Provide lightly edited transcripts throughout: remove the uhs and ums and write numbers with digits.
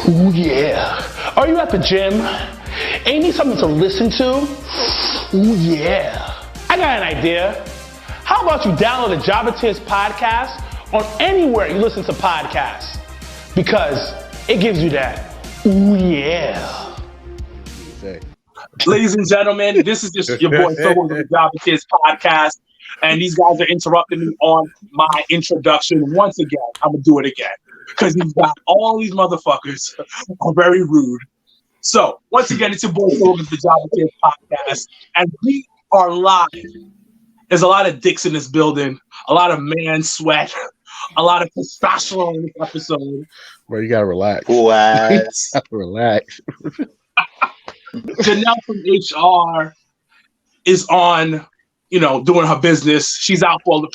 Ooh yeah. Are you at the gym? And you need something to listen to? Ooh yeah. I got an idea. How about you download the Jobatiers podcast on anywhere you listen to podcasts? Because it gives you that ooh yeah. Ladies and gentlemen, this is just your boy Phil with the Jobatiers podcast. And these guys are interrupting me on my introduction once again. I'm going to do it again. Because he's got all these motherfuckers are very rude. So, once again, it's your boy Phil with the Jobatiers podcast. And we are live. There's a lot of dicks in this building, a lot of man sweat, a lot of testosterone in this episode. Bro, you gotta relax. Relax. Janelle from HR is on, doing her business. She's out for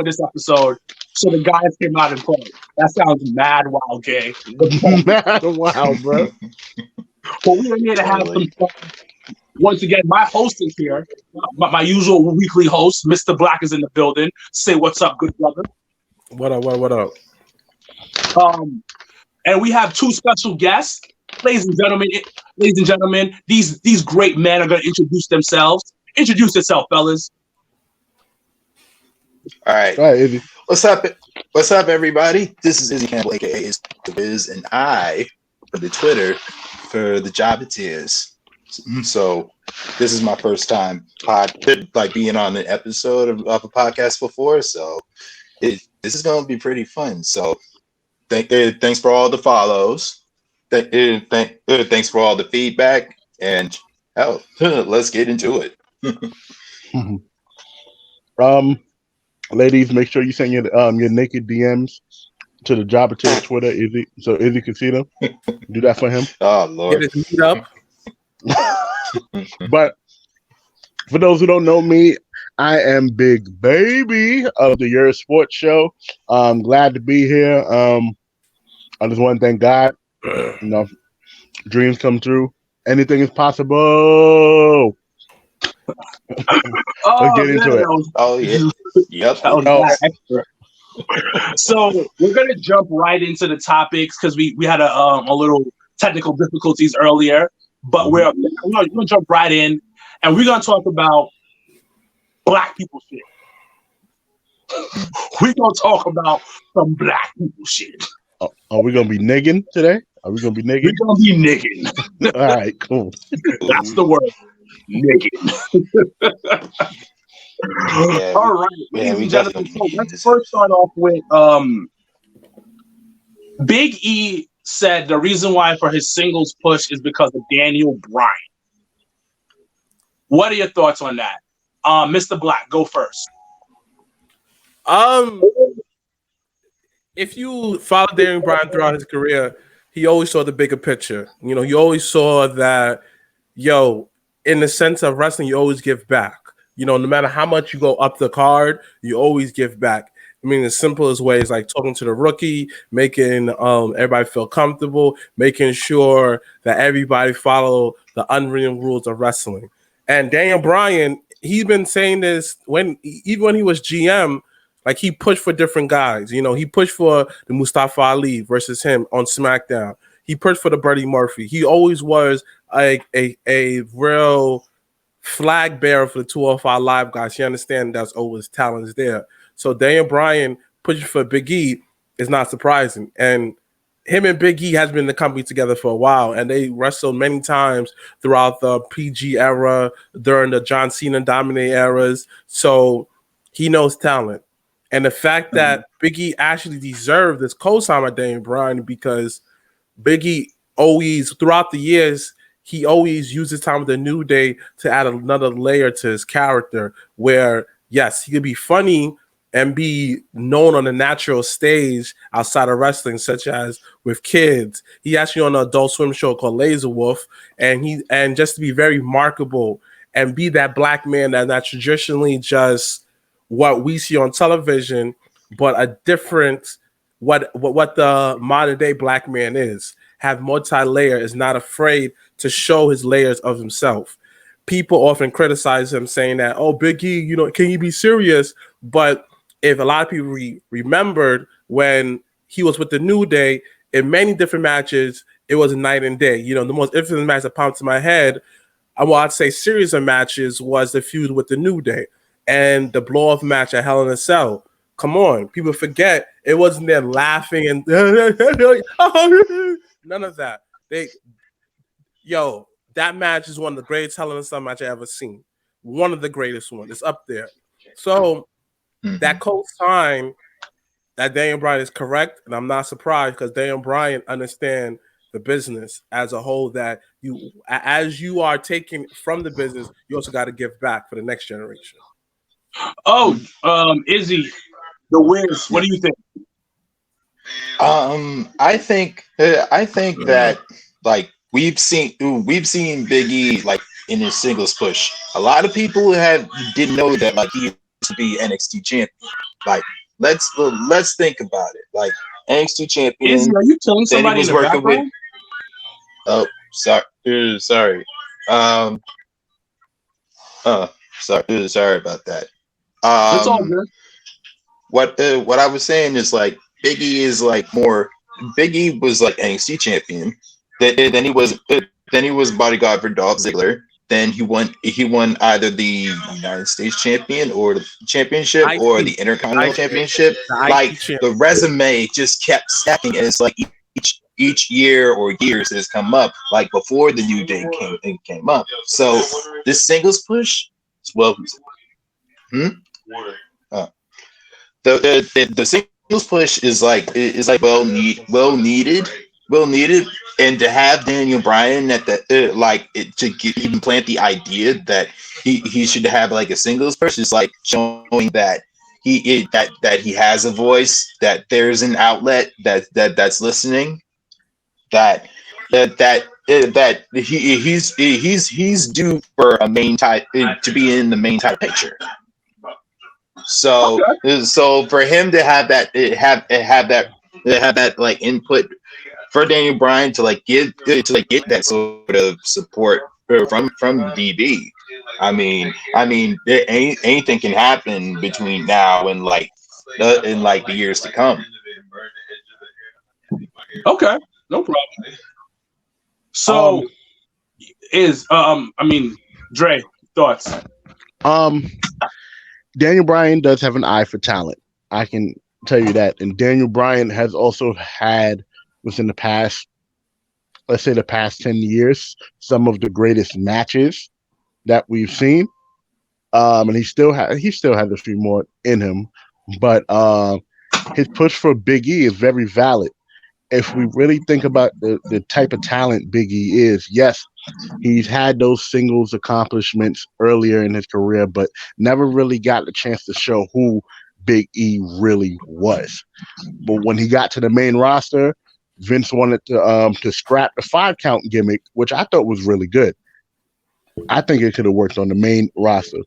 this episode. So the guys came out and played. That sounds mad wild, gay. Mad wild, bro. But we are here to have some fun. Once again, my host is here. My usual weekly host, Mr. Black, is in the building. Say what's up, good brother. What up? And we have two special guests. Ladies and gentlemen, these great men are going to introduce themselves. Introduce yourself, fellas. All right, Izzy. What's up, everybody? This is Izzy Campbell, aka Is the Biz, and I for the Twitter for the Jobatiers. So this is my first time being on an episode of a podcast before. So this is going to be pretty fun. So thanks for all the follows. Thanks for all the feedback, and let's get into it. Ladies, make sure you send your naked DMs to the Jobatiers Twitter, Izzy, so Izzy can see them. Do that for him. Oh Lord. Get his meat up. But for those who don't know me, I am Big Baby of the Your Sports Show. I'm glad to be here. I just want to thank God. Dreams come true. Anything is possible. Let's get into it. Oh yeah. Yep. So we're gonna jump right into the topics because we had a little technical difficulties earlier, but we're gonna jump right in, and we're gonna talk about black people shit. We're gonna talk about some black people shit. Are we gonna be nigging today? Are we gonna be nigging? We're gonna be nigging. All right, cool. That's the word. Nigging. Yeah, all right, ladies and gentlemen. So let's first start off with Big E said the reason why for his singles push is because of Daniel Bryan. What are your thoughts on that? Mr. Black, go first. If you follow Daniel Bryan throughout his career, he always saw the bigger picture. He always saw that, in the sense of wrestling, you always give back. No matter how much you go up the card, you always give back. I mean, the simplest way is like talking to the rookie, making everybody feel comfortable, making sure that everybody follow the unwritten rules of wrestling. And Daniel Bryan, he's been saying this even when he was GM, like he pushed for different guys. He pushed for the Mustafa Ali versus him on SmackDown. He pushed for the Buddy Murphy. He always was a real flag bearer for the 205 Live guys. You understand that's always talents there. So Daniel Bryan pushing for Big E is not surprising. And him and Big E has been in the company together for a while, and they wrestled many times throughout the PG era, during the John Cena dominate eras. So he knows talent. And the fact that Big E actually deserved this co-sign by Daniel Bryan, because Big E always, throughout the years, he always uses time with the New Day to add another layer to his character where, yes, he could be funny and be known on the natural stage outside of wrestling, such as with kids. He actually on an Adult Swim show called Laser Wolf, and just to be very marketable and be that black man that not traditionally just what we see on television, but a different what the modern day black man is. Have multi-layer, is not afraid to show his layers of himself. People often criticize him, saying that, oh, Big E, can you be serious? But if a lot of people remembered when he was with the New Day, in many different matches, it was a night and day. You know, the most infamous match that popped to my head, I'd say series of matches, was the feud with the New Day and the blow off match at Hell in a Cell. Come on, people forget it wasn't them laughing and none of that. That match is one of the greatest Hell in a Cell match I ever seen. One of the greatest ones. It's up there. So that co-sign that Daniel Bryan is correct, and I'm not surprised because Daniel Bryan understands the business as a whole, that as you are taking from the business, you also got to give back for the next generation. Oh, Izzy, the Wiz, what do you think? I think that like we've seen Big E like in his singles push. A lot of people didn't know that like he used to be NXT champion. Like let's think about it. Like NXT champion. Izzy, are you killing somebody in the background? Oh, sorry. Sorry. Sorry about that. It's all good. What I was saying is like Biggie is like more. Biggie was like NXT champion. Then he was bodyguard for Dolph Ziggler. Then he won either the United States champion or the championship or the Intercontinental Championship. Like the resume just kept stacking, and it's like each year or years has come up. Like before the New Day came up. So this singles push, well, the singles push is like well needed, and to have Daniel Bryan at the even plant the idea that he should have like a singles push is like showing that he has a voice, that there's an outlet that's listening, that he's due for a main title to be in the main title picture. So for him to have that like input for Daniel Bryan to get that sort of support from DB. I mean, anything can happen between now and the years to come. Okay, no problem. So Dre, thoughts? Daniel Bryan does have an eye for talent. I can tell you that. And Daniel Bryan has also had, within the past 10 years, some of the greatest matches that we've seen. And he still has a few more in him. But his push for Big E is very valid. If we really think about the type of talent Big E is, yes, he's had those singles accomplishments earlier in his career, but never really got the chance to show who Big E really was. But when he got to the main roster, Vince wanted to scrap the 5-count gimmick, which I thought was really good. I think it could have worked on the main roster.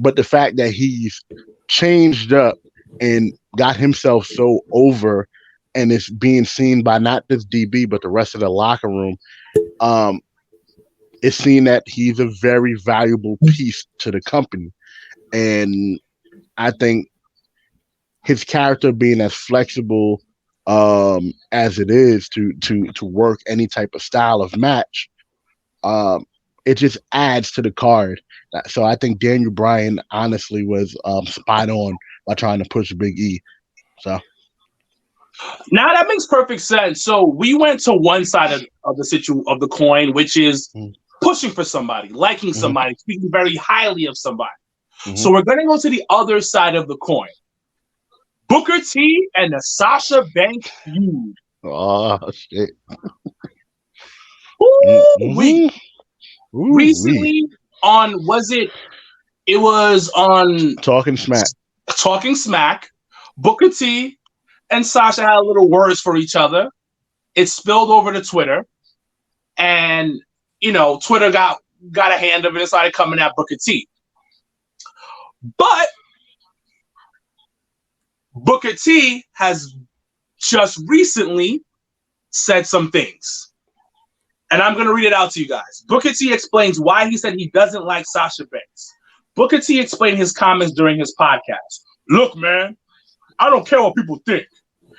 But the fact that he's changed up and got himself so over, and it's being seen by not just DB, but the rest of the locker room, it's seen that he's a very valuable piece to the company. And I think his character being as flexible as it is to work any type of style of match, it just adds to the card. So I think Daniel Bryan honestly was spot on by trying to push Big E. So now that makes perfect sense. So we went to one side of the coin, which is pushing for somebody, liking somebody, speaking very highly of somebody. So we're going to go to the other side of the coin. Booker T and the Sasha Banks feud. Oh, shit. Recently on, it was on Talking Smack. Booker T and Sasha had a little words for each other. It spilled over to Twitter, and Twitter got a hand of it and started coming at Booker T. But Booker T has just recently said some things, and I'm going to read it out to you guys. Booker T explains why he said he doesn't like Sasha Banks. Booker T explained his comments during his podcast. Look, man, I don't care what people think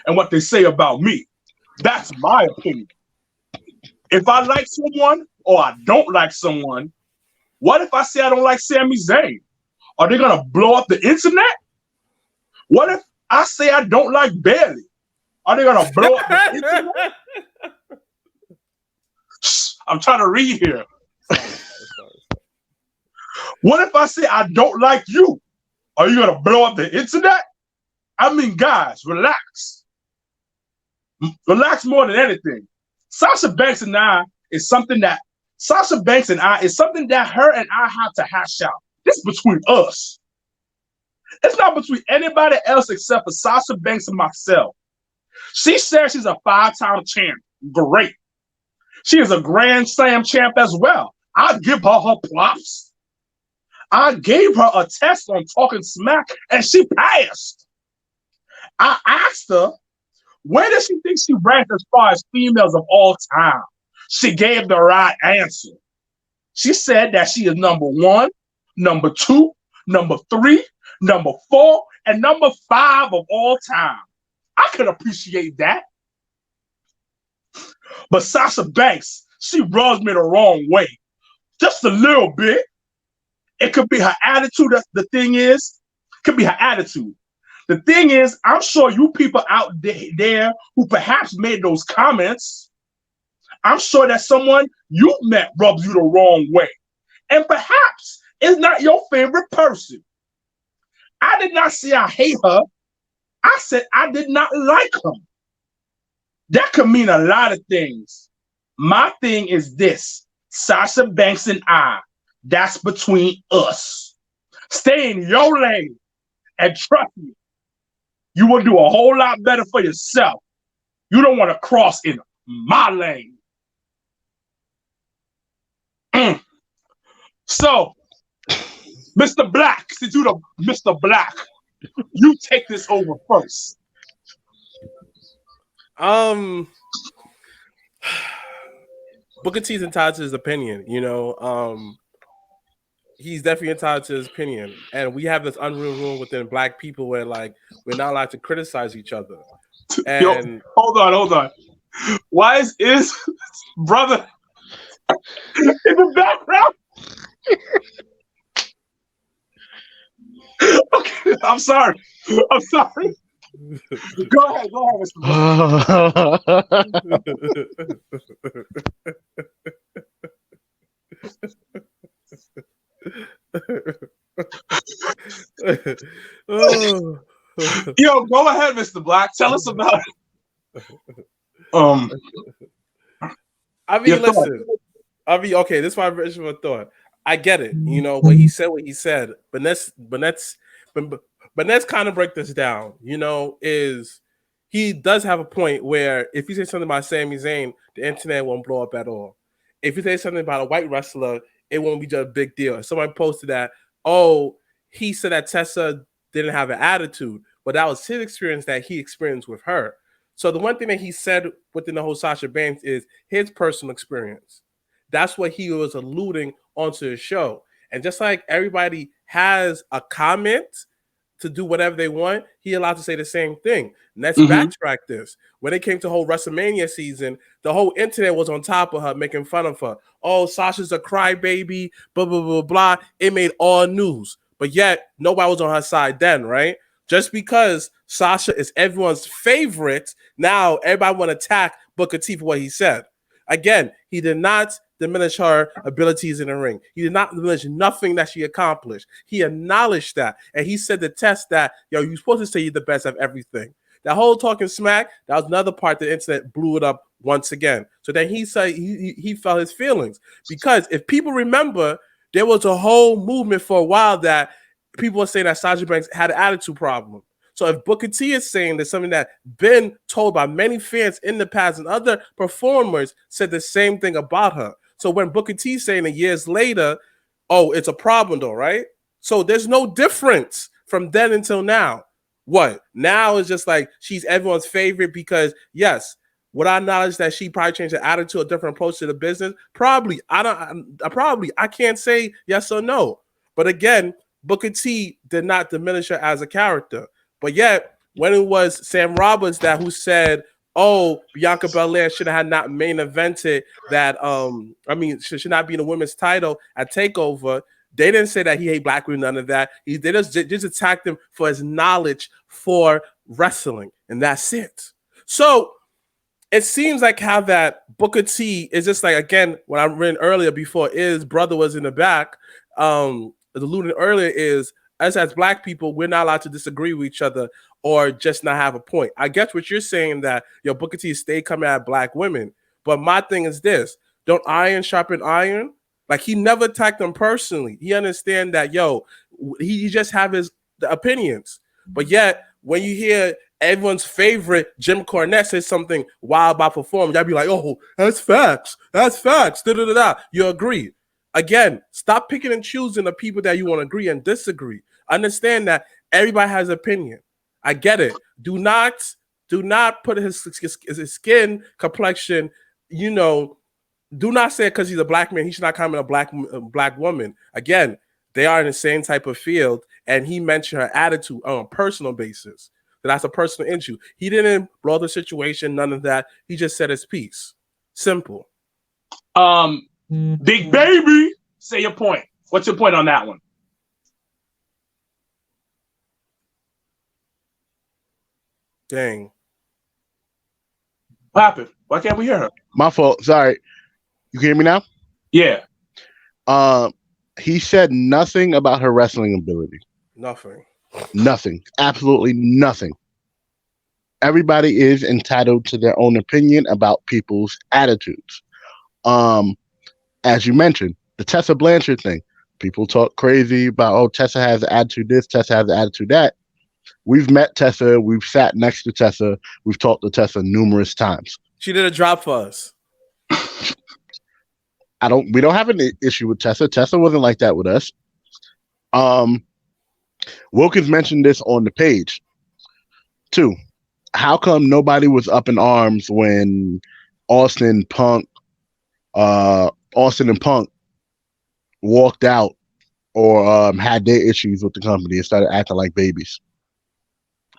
and what they say about me. That's my opinion. If I like someone or I don't like someone, what if I say I don't like Sami Zayn? Are they gonna blow up the internet? What if I say I don't like Bailey? Are they gonna blow up the internet? I'm trying to read here. What if I say I don't like you? Are you gonna blow up the internet? I mean, guys, relax. Relax more than anything. Sasha Banks and I is something that her and I have to hash out. This is between us. It's not between anybody else except for Sasha Banks and myself. She says she's a 5-time champ. Great. She is a Grand Slam champ as well. I give her props. I gave her a test on Talking Smack, and she passed. I asked her, where does she think she ranked as far as females of all time? She gave the right answer. She said that she is number 1, number 2, number 3, number 4, and number 5 of all time. I could appreciate that. But Sasha Banks, she rubs me the wrong way. Just a little bit. It could be her attitude. The thing is, it could be her attitude. The thing is, I'm sure you people out there who perhaps made those comments, I'm sure that someone you met rubs you the wrong way. And perhaps it's not your favorite person. I did not say I hate her. I said I did not like her. That could mean a lot of things. My thing is this: Sasha Banks and I, that's between us. Stay in your lane and trust me, you will do a whole lot better for yourself. You don't want to cross in my lane. So, Mr. Black, since you're the Mr. Black, you take this over first. Booker T's entitled to his opinion, he's definitely entitled to his opinion. And we have this unwritten rule within Black people where, like, we're not allowed to criticize each other. And yo, hold on. Why is brother in the background? Okay, I'm sorry. Go ahead, Mr. Yo, go ahead, Mr. Black. Tell us about it. I mean, listen. Okay, this is my original thought. I get it. When he said, but let's kind of break this down. Is he does have a point where if you say something about Sami Zayn, the internet won't blow up at all. If you say something about a white wrestler, it won't be just a big deal. Somebody posted that, he said that Tessa didn't have an attitude, but that was his experience that he experienced with her. So the one thing that he said within the whole Sasha Banks is his personal experience. That's what he was alluding onto the show. And just like everybody has a comment to do whatever they want, he allowed to say the same thing. Let's backtrack this. When it came to whole WrestleMania season, the whole internet was on top of her, making fun of her. Oh, Sasha's a crybaby, blah, blah, blah, blah. It made all news. But yet, nobody was on her side then, right? Just because Sasha is everyone's favorite, now everybody want to attack Booker T for what he said. Again, he did not diminish her abilities in the ring. He did not diminish nothing that she accomplished. He acknowledged that. And he said to Test that, you're supposed to say you're the best of everything. That whole talking smack, that was another part the internet blew it up once again. So then he said he felt his feelings. Because if people remember, there was a whole movement for a while that people were saying that Sasha Banks had an attitude problem. So if Booker T is saying that something that been told by many fans in the past and other performers said the same thing about her. So when Booker T saying it years later, it's a problem though, right? So there's no difference from then until now. What? Now it's just like she's everyone's favorite because, yes, would I acknowledge that she probably changed her attitude, a different approach to the business? Probably. I can't say yes or no. But again, Booker T did not diminish her as a character. But yet, when it was Sam Roberts who said, oh, Bianca Belair should have not main evented that. Should not be in the women's title at Takeover. They didn't say that he hate black women, none of that. They just attacked him for his knowledge for wrestling, and that's it. So it seems like how that Booker T is just like, again, what I read earlier before his brother was in the back, alluding earlier is, us as black people, we're not allowed to disagree with each other or just not have a point. I guess what you're saying that Booker T stay coming at black women. But my thing is this, don't iron sharpen iron? Like, he never attacked them personally. He understand that, he just have his opinions. But yet, when you hear everyone's favorite Jim Cornette say something wild about performance, y'all be like, oh, that's facts. That's facts. Da-da-da-da. You agree. Again, stop picking and choosing the people that you want to agree and disagree. Understand that everybody has opinion. I get it. Do not put his skin complexion, do not say because he's a black man, he should not comment a black woman. Again, they are in the same type of field, and he mentioned her attitude on a personal basis. That's a personal issue. He didn't blow the situation, none of that. He just said his piece. Simple. Big baby, say your point. What's your point on that one? Dang. What happened? Why can't we hear her? My fault. Sorry. You can hear me now? Yeah. He said nothing about her wrestling ability. Nothing. Absolutely nothing. Everybody is entitled to their own opinion about people's attitudes. As you mentioned, the Tessa Blanchard thing. People talk crazy about, oh, Tessa has an attitude this, Tessa has an attitude that. We've met Tessa. We've sat next to Tessa. We've talked to Tessa numerous times. She did a drop for us. We don't have an issue with Tessa. Tessa wasn't like that with us. Wilkins mentioned this on the page too. How come nobody was up in arms when Austin and Punk walked out or had their issues with the company and started acting like babies?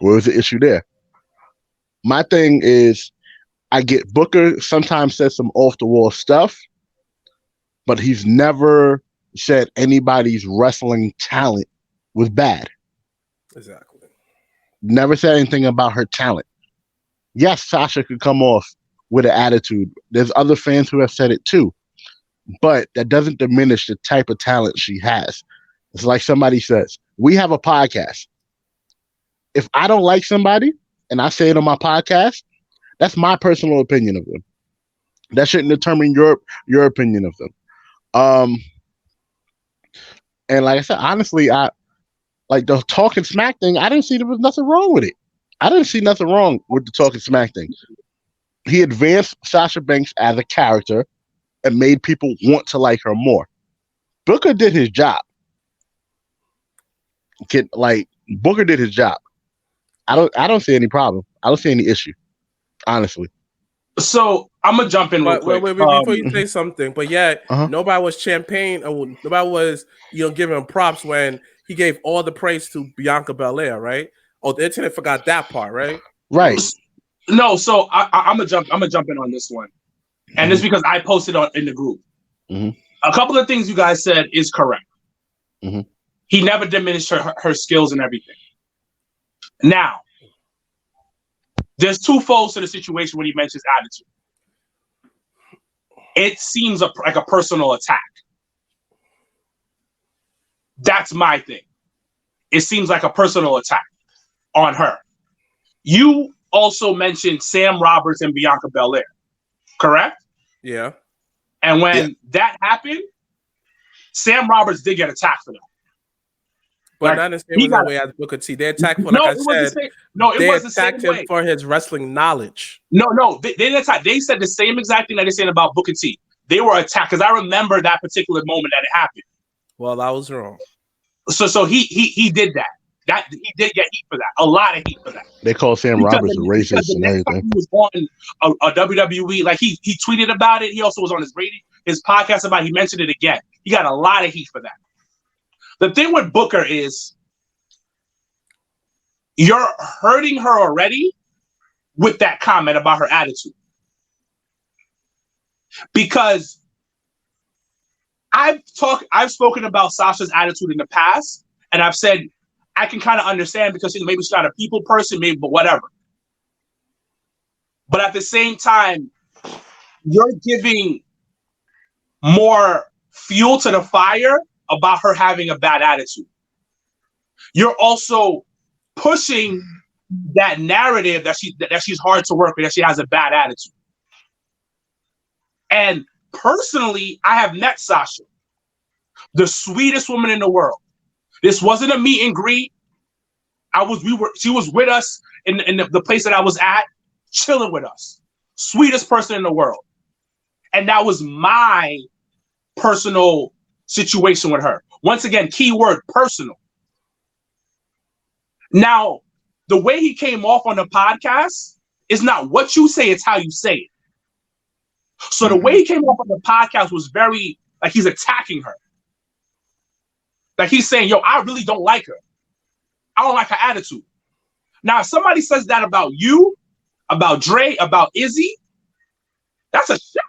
Where was the issue there? My thing is, I get Booker sometimes says some off the wall stuff, but he's never said anybody's wrestling talent was bad. Exactly. Never said anything about her talent. Yes, Sasha could come off with an attitude. There's other fans who have said it too, but that doesn't diminish the type of talent she has. It's like somebody says, we have a podcast. If I don't like somebody and I say it on my podcast, that's my personal opinion of them. That shouldn't determine your opinion of them. And like I said, honestly, I like the talking smack thing. I didn't see there was nothing wrong with it. I didn't see nothing wrong with the talking smack thing. He advanced Sasha Banks as a character and made people want to like her more. Booker did his job. Booker did his job. I don't see any problem. I don't see any issue, honestly. So I'm gonna jump in real quick. Wait, before you say something, but nobody was nobody was giving him props when he gave all the praise to Bianca Belair, right? Oh, the internet forgot that part, right? Right. No, so I'm gonna jump in on this one, and it's because I posted in the group. Mm-hmm. A couple of things you guys said is correct. Mm-hmm. He never diminished her skills and everything. Now, there's two folds to the situation when he mentions attitude. It seems like a personal attack. That's my thing. It seems like a personal attack on her. You also mentioned Sam Roberts and Bianca Belair, correct? Yeah. And when that happened, Sam Roberts did get attacked for that. But not the same way as Booker T. They attacked for, like I said, they attacked him for his wrestling knowledge. No, they didn't attack. They said the same exact thing that they said about Booker T. They were attacked because I remember that particular moment that it happened. Well, I was wrong. So he did that. That he did get heat for that. A lot of heat for that. They call Sam Roberts a racist and everything. He was on a WWE, like he tweeted about it. He also was on his podcast about it. He mentioned it again. He got a lot of heat for that. The thing with Booker is you're hurting her already with that comment about her attitude. Because I've spoken about Sasha's attitude in the past, and I've said I can kind of understand because maybe she's not a people person, maybe, but whatever. But at the same time, you're giving more fuel to the fire about her having a bad attitude. You're also pushing that narrative that she's hard to work with, that she has a bad attitude. And personally, I have met Sasha, the sweetest woman in the world. This wasn't a meet and greet. She was with us in the place that I was at, chilling with us. Sweetest person in the world. And that was my personal situation with her. Once again, keyword personal. Now, the way he came off on the podcast is not what you say, it's how you say it. So the way he came off on the podcast was very, like, he's attacking her. Like, he's saying, yo, I really don't like her. I don't like her attitude. Now, if somebody says that about you, about Dre, about Izzy, that's a shot.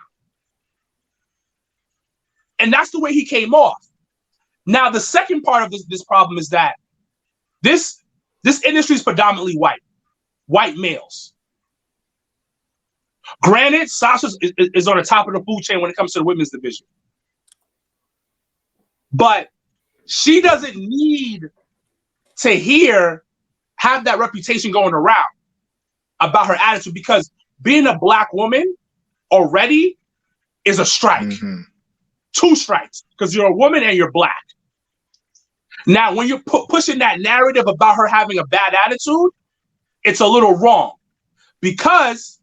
And that's the way he came off. Now, the second part of this problem is that this industry is predominantly white males. Granted, Sasha is on the top of the food chain when it comes to the women's division. But she doesn't need to have that reputation going around about her attitude, because being a black woman already is a strike. Mm-hmm. 2 strikes, because you're a woman and you're black. Now, when you're pushing that narrative about her having a bad attitude, it's a little wrong. Because,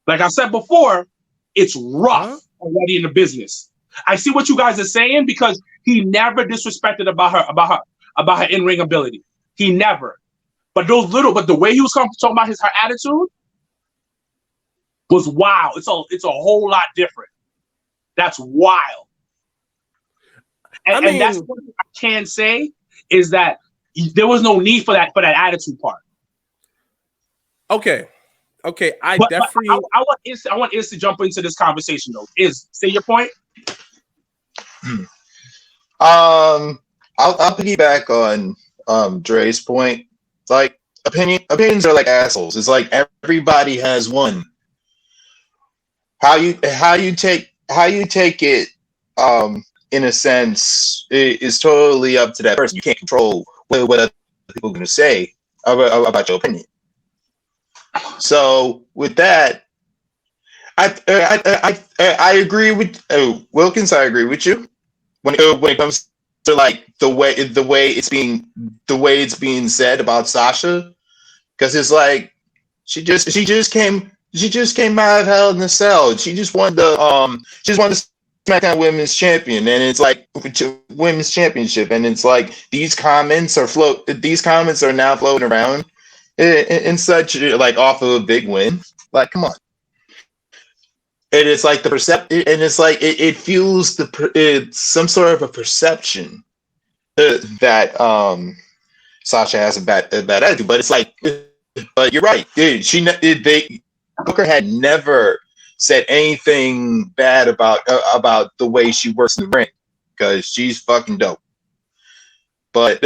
like I said before, it's rough already in the business. I see what you guys are saying, because he never disrespected about her in-ring ability. He never. But the way he was talking about her attitude was wild. It's a whole lot different. That's wild. And that's what I can say is that there was no need for that attitude part. Okay. I want Iz to jump into this conversation though. Iz, say your point. I'll piggyback on Dre's point. Like opinions are like assholes. It's like everybody has one. How you take it in a sense is totally up to that person. You can't control what other people are going to say about your opinion. So with that, I agree with Wilkins. I agree with you when it comes to like the way it's being said about Sasha, because it's like she just came out of Hell in a Cell. She just won the SmackDown Women's Champion, and it's like Women's Championship, and it's like these comments are now floating around in such like off of a big win. Like, come on. And it's like the perception, and it's like it fuels it's some sort of a perception that Sasha has a bad attitude. But it's like, but you're right. Booker had never said anything bad about the way she works in the ring, because she's fucking dope. But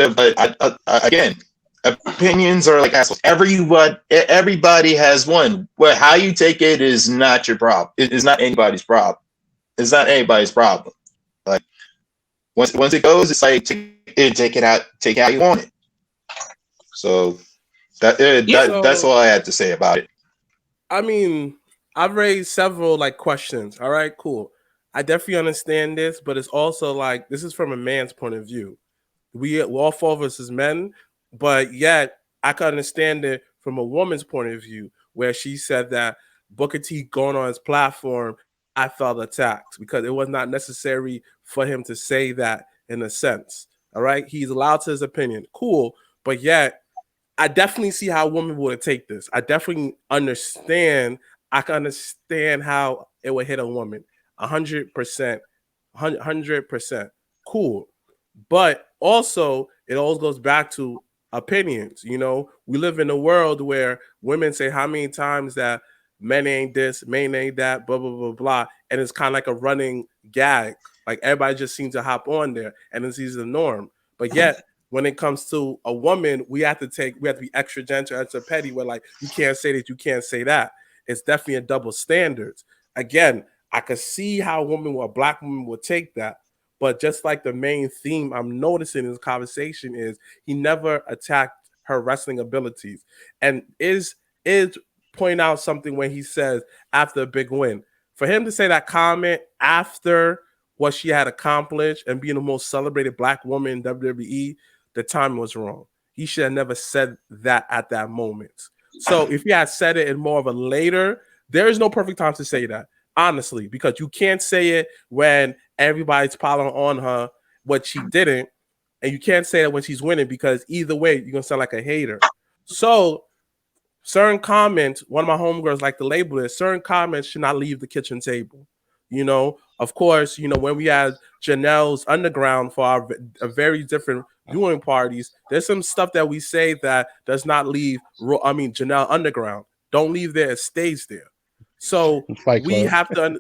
again, opinions are like assholes. Everybody has one. Well, how you take it is not your problem. It is not anybody's problem. It's not anybody's problem. Like once it goes, it's like take it out how you want it. So that's all I had to say about it. I mean, I've raised several like questions. All right, cool. I definitely understand this, but it's also like this is from a man's point of view. We all 4 of us as men, but yet I can understand it from a woman's point of view, where she said that Booker T going on his platform, I felt attacked because it was not necessary for him to say that in a sense. All right, he's allowed to his opinion, cool, but yet I definitely see how a woman would take this. I definitely understand. I can understand how it would hit a woman. 100%. 100%. Cool. But also, it always goes back to opinions. You know, we live in a world where women say how many times that men ain't this, men ain't that, blah, blah, blah, blah. And it's kind of like a running gag. Like everybody just seems to hop on there and it's the norm. But yet, when it comes to a woman, we have to be extra gentle, extra petty. Where like, you can't say that, you can't say that. It's definitely a double standard. Again, I could see how a black woman would take that. But just like the main theme I'm noticing in this conversation is he never attacked her wrestling abilities. And is pointing out something when he says after a big win. For him to say that comment after what she had accomplished and being the most celebrated black woman in WWE, the timing was wrong. He should have never said that at that moment. So if he had said it in more of a later, there is no perfect time to say that, honestly, because you can't say it when everybody's piling on her, what she didn't, and you can't say it when she's winning because either way, you're going to sound like a hater. So certain comments, one of my homegirls like to label it, certain comments should not leave the kitchen table. You know, of course, you know, when we had Janelle's Underground for our very different viewing parties, there's some stuff that we say that does not leave, Janelle Underground. Don't leave there, it stays there. So we have to,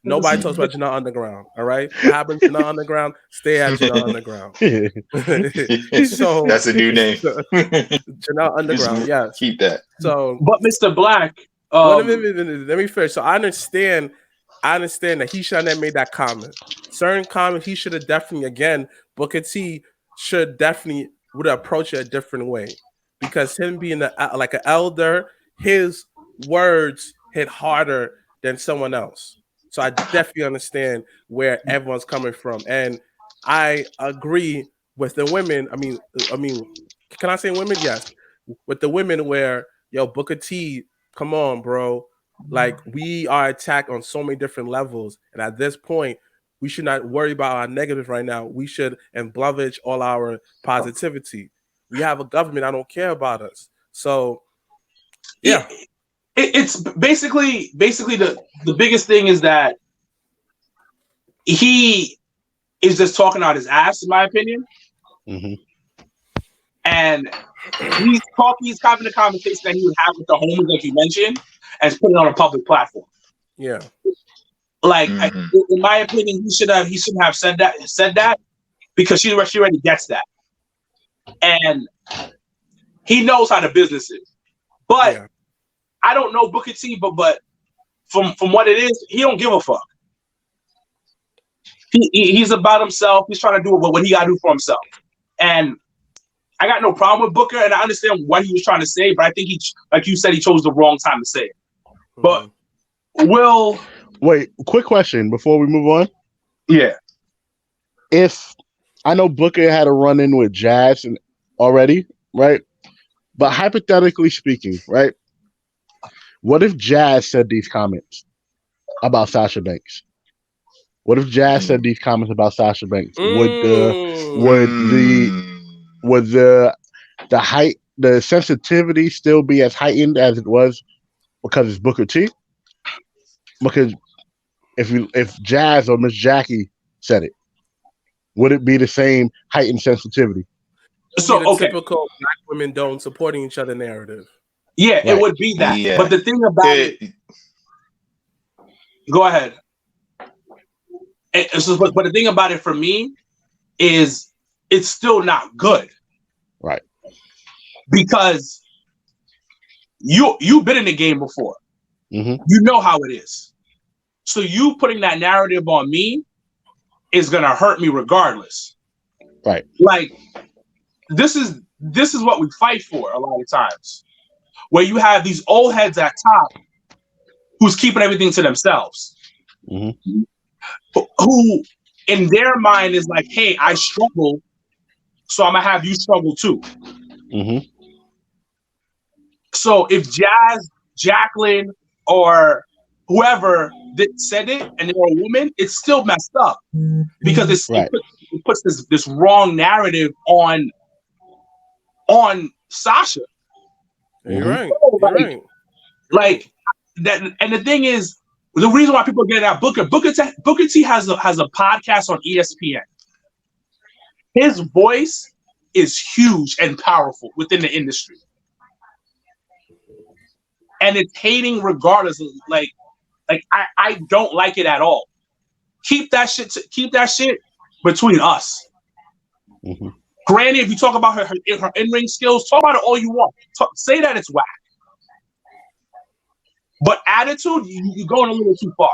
nobody talks about Janelle Underground, all right? What happened to Janelle Underground? Stay at Janelle Underground. So that's a new name. Janelle Underground, yes. Keep that. So, but Mr. Black, let me finish. So I understand that he should have made that comment. Certain comments he should have definitely, again, Booker T should definitely would approach it a different way, because him being like an elder, his words hit harder than someone else. So I definitely understand where everyone's coming from, and I agree with the women. I mean, can I say women? Yes, with the women where Booker T, come on, bro. Like, we are attacked on so many different levels, and at this point, we should not worry about our negatives right now. We should embellish all our positivity. We have a government that don't care about us. So, yeah. It's basically the biggest thing is that he is just talking out his ass, in my opinion. Mm-hmm. And he's having a conversation that he would have with the homies, like you mentioned, and put it on a public platform. Yeah. Like, in my opinion, he shouldn't have said that because she already gets that, and he knows how the business is. But yeah. I don't know Booker T, but from what it is, he don't give a fuck. He's about himself. He's trying to do what he got to do for himself, and I got no problem with Booker, and I understand what he was trying to say, but I think like you said, he chose the wrong time to say it. But wait, quick question before we move on. Yeah. If I know Booker had a run-in with Jazz already, right? But hypothetically speaking, right? What if Jazz said these comments about Sasha Banks? What if Jazz said these comments about Sasha Banks? Would the sensitivity still be as heightened as it was because it's Booker T? Because if Jazz or Miss Jackie said it, would it be the same heightened sensitivity? So typical black women don't supporting each other narrative. Yeah, right. It would be that. Yeah. But the thing about it, go ahead. But the thing about it for me is it's still not good. Right. Because you've been in the game before. Mm-hmm. You know how it is. So you putting that narrative on me is gonna hurt me regardless. Right. Like, this is what we fight for a lot of times. Where you have these old heads at top who's keeping everything to themselves. Mm-hmm. Who in their mind is like, hey, I struggle, so I'm gonna have you struggle too. Mm-hmm. So if Jazz, Jacqueline, or whoever said it and they're a woman, it's still messed up because it puts this wrong narrative on Sasha. You're right. So, like that, and the thing is, the reason why people get at Booker T has a podcast on ESPN. His voice is huge and powerful within the industry. And it's hating regardless of I don't like it at all. Keep that shit between us. Mm-hmm. Granny, if you talk about her in-ring skills, talk about it all you want. Say that it's whack. But attitude, you're going a little too far.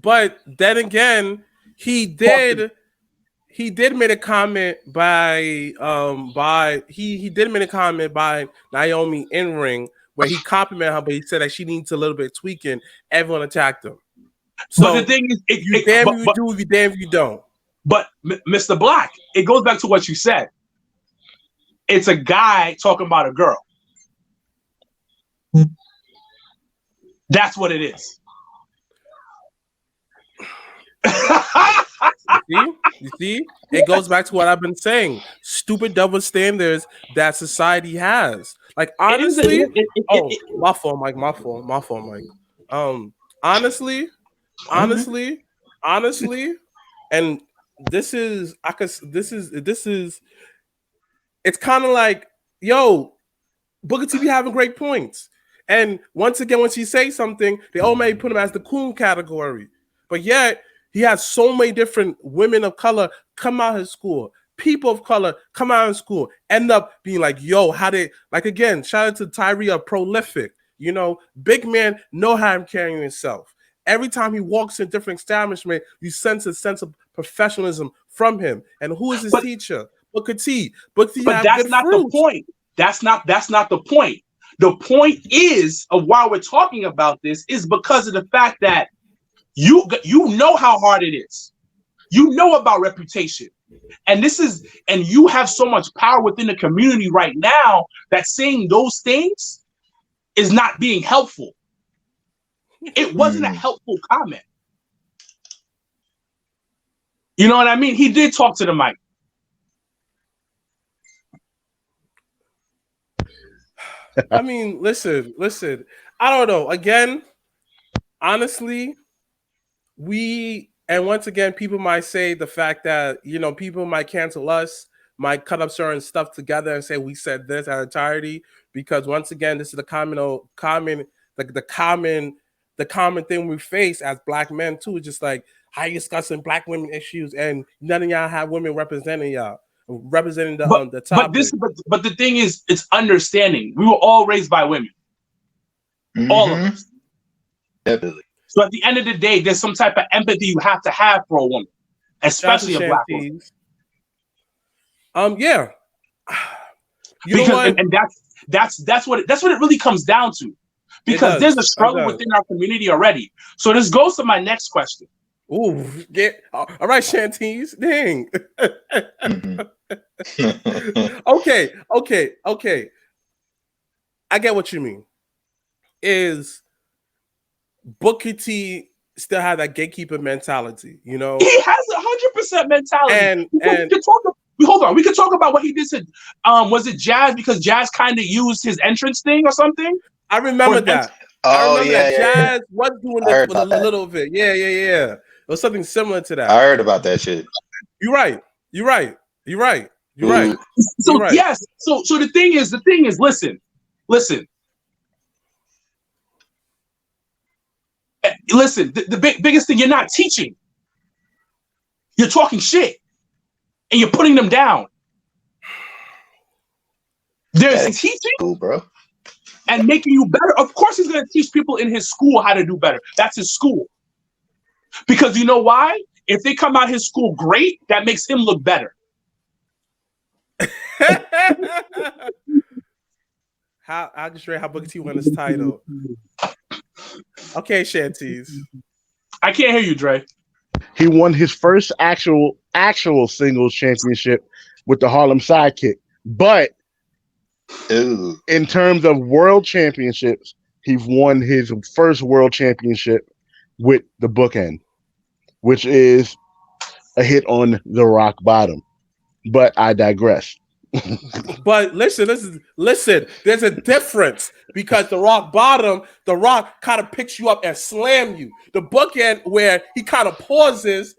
But then again, he did make a comment by Naomi in ring where he complimented her, but he said that she needs a little bit of tweaking. Everyone attacked him. So but the thing is, you damn if you do, you damn if you don't. But Mr. Black, it goes back to what you said. It's a guy talking about a girl. That's what it is. You see? It goes back to what I've been saying. Stupid double standards that society has. Like, honestly, my fault, Mike. Honestly, and this is it's kind of like, yo, Booker T be having great points. And once again, when she says something, they all may put him as the coon category. But yet, he has so many different women of color come out of his school. People of color come out of school, end up being like, yo, how they, like, again, shout out to Tyree, a prolific, big man, know how I'm carrying himself. Every time he walks in different establishment, you sense a sense of professionalism from him. And who is his teacher? Booker T. But that's not the point. That's not the point. The point is of why we're talking about this is because of the fact that you know how hard it is. You know about reputation. And you have so much power within the community right now that saying those things is not being helpful. It wasn't a helpful comment. You know what I mean? He did talk to the mic. I mean, listen. I don't know. Again, honestly, once again, people might say the fact that, people might cancel us, might cut up certain stuff together and say we said this in entirety, because once again, this is the common thing we face as Black men too. Just like how you discussing Black women issues and none of y'all have women representing y'all. Representing the topic. But the thing is, it's understanding. We were all raised by women. Mm-hmm. All of us. Definitely. So at the end of the day, there's some type of empathy you have to have for a woman, especially a Black woman. Yeah. And that's what it really comes down to. Because there's a struggle within our community already. So this goes to my next question. Ooh, all right, Shanties. Dang. Okay. I get what you mean. Is Booker T still have that gatekeeper mentality? He has 100% mentality. We could talk about what he did to was it Jazz, because Jazz kind of used his entrance thing or something? I remember that. Jazz was doing this with a little bit. Yeah. It was something similar to that. I heard about that shit. You're right. So yes. So the thing is, listen. The biggest thing, you're not teaching. You're talking shit. And you're putting them down. There's teaching, cool, bro, and making you better. Of course, he's going to teach people in his school how to do better. That's his school. Because you know why? If they come out his school great, that makes him look better. How Booker T won his title? Okay, Shanties. I can't hear you, Dre. He won his first actual singles championship with the Harlem Sidekick. But in terms of world championships, he won his first world championship with the Bookend, which is a hit on the rock bottom. But I digress. But listen, there's a difference, because the rock kind of picks you up and slam you. The Bookend, where he kind of pauses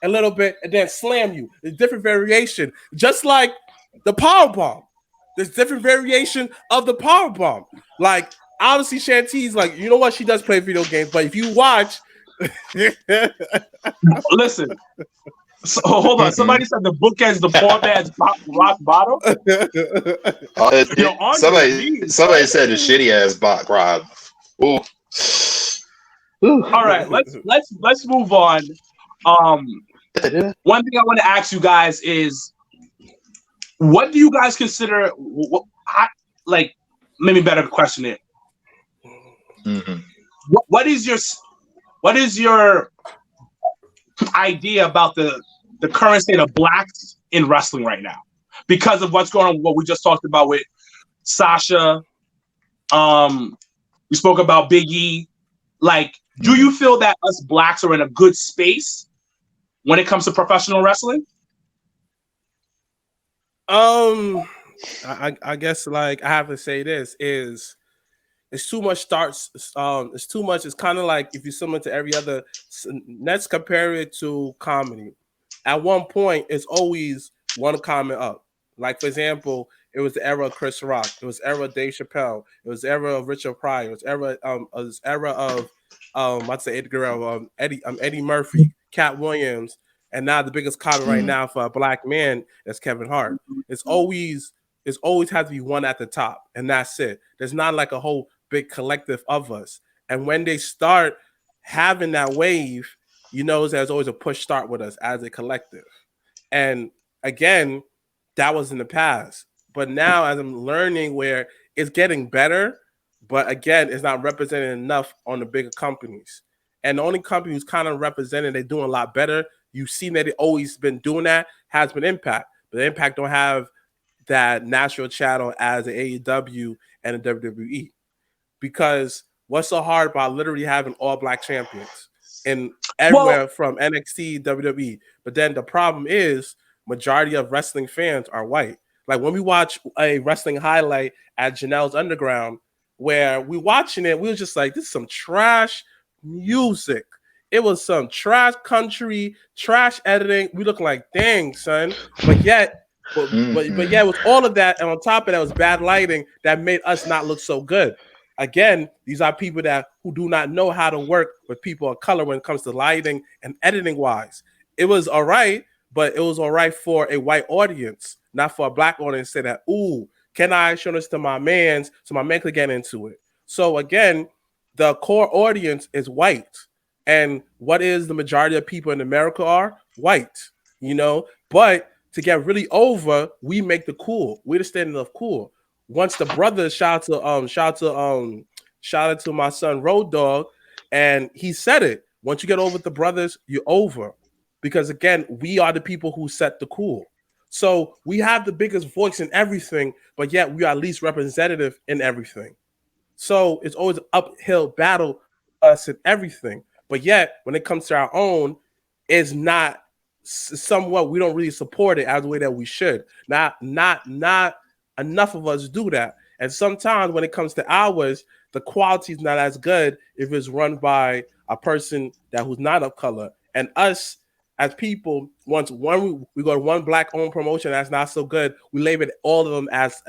a little bit and then slam you. It's different variation. Just like The power bomb. There's different variation of the power bomb. Like obviously, Shanti's like, you know what? She does play video games, but if you watch, Listen. So, hold on. Somebody said the bookends the poor man's rock bottom. Yo, Andre, somebody said a shitty ass bot Rob. Ooh. all right, let's move on. One thing I want to ask you guys is, what do you guys consider? Like, maybe better question it. Mm-hmm. What is your idea about the current state of blacks in wrestling right now, because of what's going on, what we just talked about with Sasha, we spoke about Big E. Like, do you feel that us blacks are in a good space when it comes to professional wrestling? I guess like I have to say this is it's too much starts. It's too much. It's kind of like if you similar to every other. Let's compare it to comedy. At one point, it's always one comment up. Like for example, it was the era of Chris Rock. It was the era of Dave Chappelle. It was the era of Richard Pryor. It was era of I'd say Eddie Guerrero, Eddie Murphy, Cat Williams, and now the biggest comment right now for a black man is Kevin Hart. It's always has to be one at the top, and that's it. There's not like a whole big collective of us. And when they start having that wave, you know, there's always a push start with us as a collective. And again, that was in the past. But now as I'm learning where it's getting better, but again, it's not represented enough on the bigger companies. And the only company who's kind of represented, they're doing a lot better. You've seen that they've always been doing that, has been Impact. But the Impact don't have that natural channel as an AEW and a WWE. Because what's so hard about literally having all black champions and everywhere from NXT, WWE? But then the problem is majority of wrestling fans are white. Like when we watch a wrestling highlight at Janelle's Underground, where we watching it, we was just like, this is some trash music. It was some trash country, trash editing. We look like, dang, son. But yet, but yeah, with all of that, and on top of that was bad lighting that made us not look so good. Again, these are people who do not know how to work with people of color when it comes to lighting and editing wise. It was all right, but it was all right for a white audience, not for a black audience. Say that, ooh, can I show this to my mans so my man could get into it? So again, the core audience is white. And what is the majority of people in America are? White, you know? But to get really over, we make the cool. We're the standard of cool. Once the brothers shout out to my son Road Dogg, and he said it. Once you get over with the brothers, you're over. Because again, we are the people who set the cool. So we have the biggest voice in everything, but yet we are least representative in everything. So it's always an uphill battle for us in everything. But yet, when it comes to our own, it's not somewhat we don't really support it as the way that we should. Not enough of us do that. And sometimes when it comes to ours, the quality is not as good if it's run by a person who's not of color. And us as people, once we go to one black-owned promotion that's not so good, we label all of them as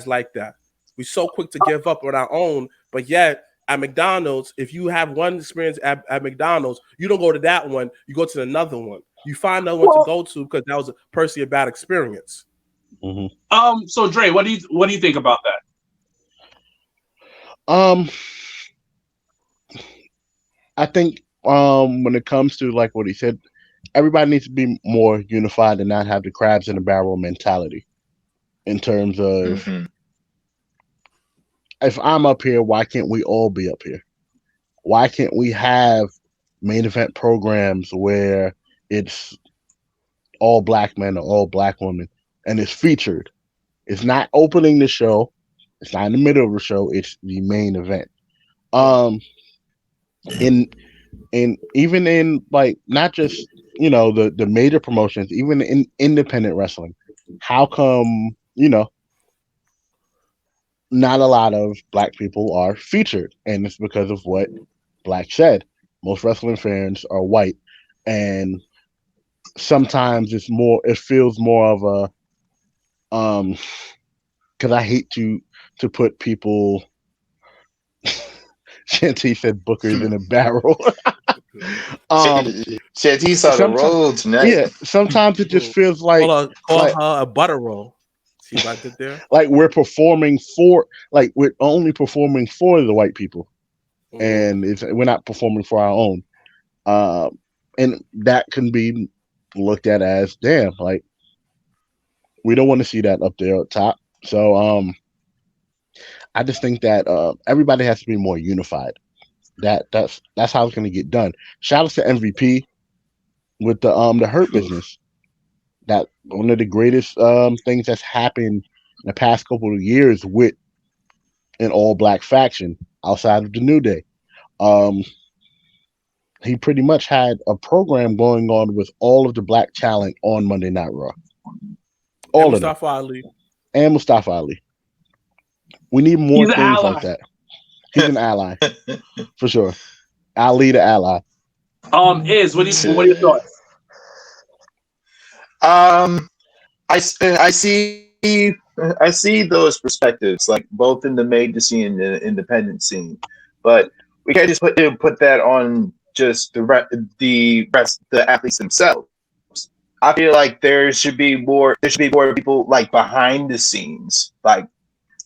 like that. We're so quick to give up on our own, but yet at McDonald's, if you have one experience at McDonald's, you don't go to that one, you go to another one. You find another one to go to because that was personally a bad experience. Mm-hmm. So Dre, what do you think about that? I think when it comes to like what he said, everybody needs to be more unified and not have the crabs in the barrel mentality. In terms of if I'm up here, why can't we all be up here? Why can't we have main event programs where it's all black men or all black women and it's featured? It's not opening the show. It's not in the middle of the show. It's the main event. In even in like not just the major promotions, even in independent wrestling, how come not a lot of black people are featured? And it's because of what Black said. Most wrestling fans are white, and sometimes it feels more of Because I hate to put people. Shanti said Booker's in a barrel. Shanti saw the roll tonight. Yeah, sometimes it just feels like call her a butter roll. See what I did there? Like we're only performing for the white people, and we're not performing for our own. And that can be looked at as damn, like we don't want to see that up there at top. So I just think that everybody has to be more unified. That's how it's going to get done. Shout out to MVP with the Hurt Business. That one of the greatest things that's happened in the past couple of years with an all black faction outside of the New Day. He pretty much had a program going on with all of the black talent on Monday Night Raw. All of them. And Mustafa Ali. We need more things like that. He's an ally, for sure. Ali the ally. What are your thoughts? I see those perspectives, like both in the major scene and the independent scene, but we can't just put that on just the athletes themselves. I feel like there should be more people like behind the scenes, like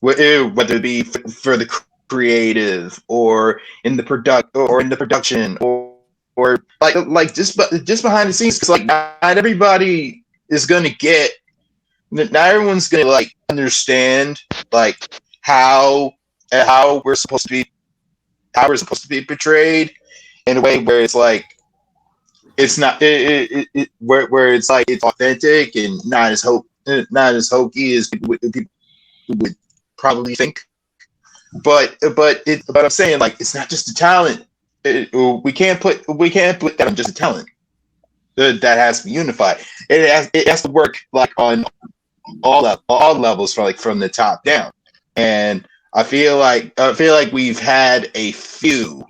whether it be for the creative or in the production or like just behind the scenes, because like not everybody is gonna get. Not everyone's gonna like understand like how we're supposed to be portrayed in a way where it's like it's not where it's like it's authentic and not as hokey as people would probably think. But I'm saying like it's not just the talent. We can't put that on just the talent. That has to be unified. It has to work like on all levels from the top down. And I feel like we've had a few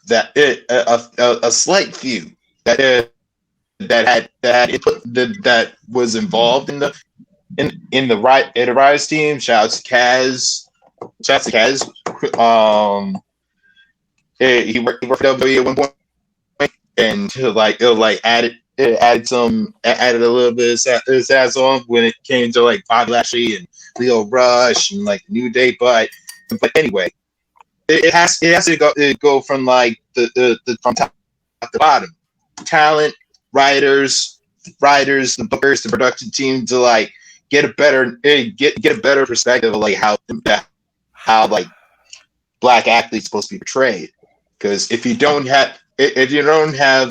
a slight few that was involved in the Rise team. Shouts to Kaz. He worked for WWE at one point, and added a little bit of sass on when it came to like Bob Lashley and Leo Rush and like New Day. But anyway, it has to go from like the from top to bottom. Talent, writers, the bookers, the production team to like get a better perspective of like how like black athletes supposed to be portrayed. Because if you don't have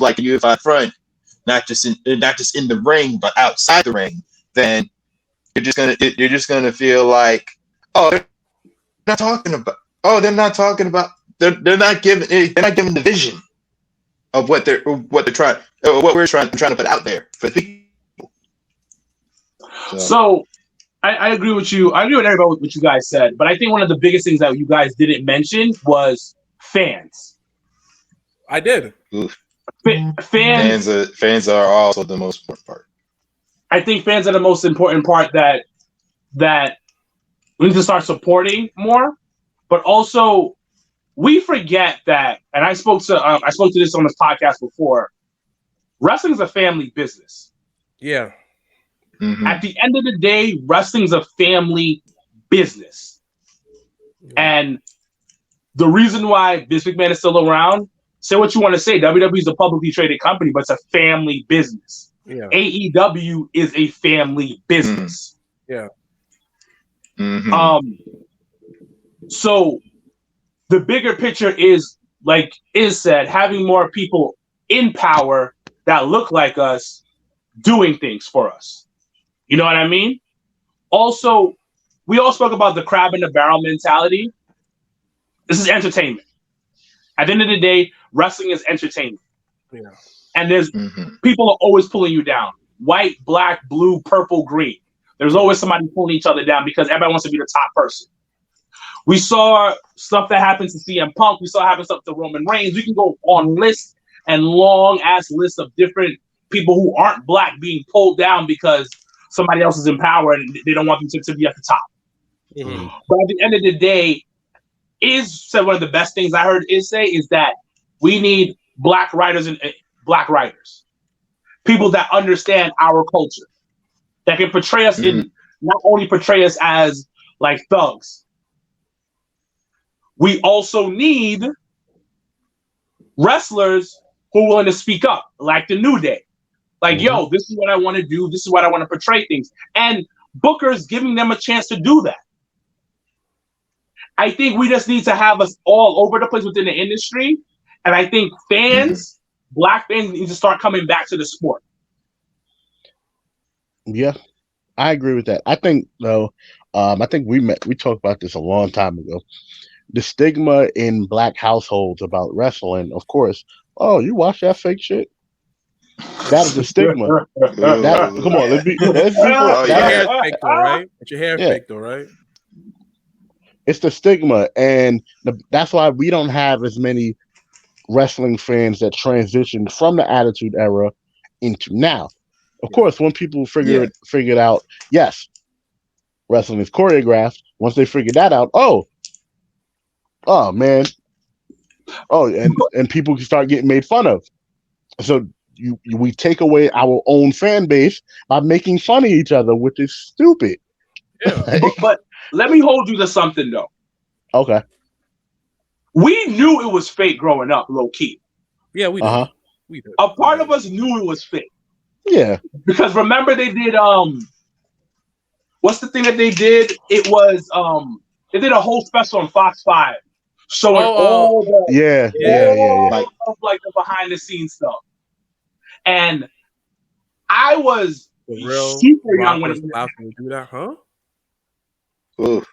like a unified front, not just in the ring but outside the ring, then you're just gonna feel like, oh, they're not giving the vision of what we're trying to put out there for people. So I agree with you. I agree with everybody with what you guys said, but I think one of the biggest things that you guys didn't mention was fans. I did. Fans are also the most important part. I think fans are the most important part that we need to start supporting more, but also we forget that, and I spoke to this on this podcast before. Wrestling is a family business. Yeah. Mm-hmm. At the end of the day, wrestling is a family business, and the reason why Vince McMahon is still around. Say what you want to say. WWE is a publicly traded company, but it's a family business. Yeah. AEW is a family business. Yeah. Mm-hmm. So the bigger picture is, like Iz said, having more people in power that look like us doing things for us. You know what I mean? Also, we all spoke about the crab in the barrel mentality. This is entertainment. At the end of the day, wrestling is entertainment. Yeah. And there's people are always pulling you down. White, black, blue, purple, green. There's always somebody pulling each other down because everybody wants to be the top person. We saw stuff that happened to CM Punk. We saw happen stuff to Roman Reigns. We can go on lists and long ass lists of different people who aren't black being pulled down because somebody else is in power and they don't want them to be at the top. Mhm. But at the end of the day, said one of the best things I heard say is that we need black writers and black writers, people that understand our culture, that can portray us in not only portray us as like thugs. We also need wrestlers who are willing to speak up, like the New Day. Like, yo, this is what I want to do. This is what I want to portray things. And bookers giving them a chance to do that. I think we just need to have us all over the place within the industry. And I think fans, black fans, need to start coming back to the sport. Yeah, I agree with that. I think though, I think we talked about this a long time ago. The stigma in black households about wrestling, of course. Oh, you watch that fake shit? That is a stigma. Come on, let's be Oh, Your hair yeah. is fake though, right? But your hair is Yeah. fake though, right? It's the stigma, and that's why we don't have as many wrestling fans that transitioned from the Attitude Era into now. Of course, when people figured out, yes, wrestling is choreographed. Once they figured that out, oh man, and people can start getting made fun of. So we take away our own fan base by making fun of each other, which is stupid. Yeah. But let me hold you to something though. Okay. We knew it was fake growing up, low key. Yeah, we did. We did. A part of us knew it was fake. Yeah. Because remember they did what's the thing that they did? It was they did a whole special on Fox 5 showing all the Yeah. like the behind the scenes stuff. And I was The real super young when rockers allowed to do that, huh? Oof.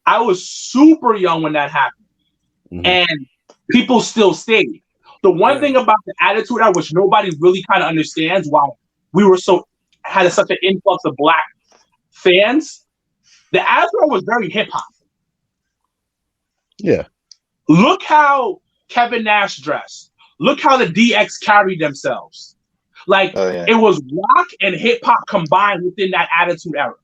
I was super young when that happened. And people still stayed. The one thing about the Attitude Era, which nobody really kind of understands why we were had such an influx of black fans, the Attitude Era was very hip hop. Yeah. Look how Kevin Nash dressed. Look how the DX carried themselves. Like it was rock and hip hop combined within that Attitude Era.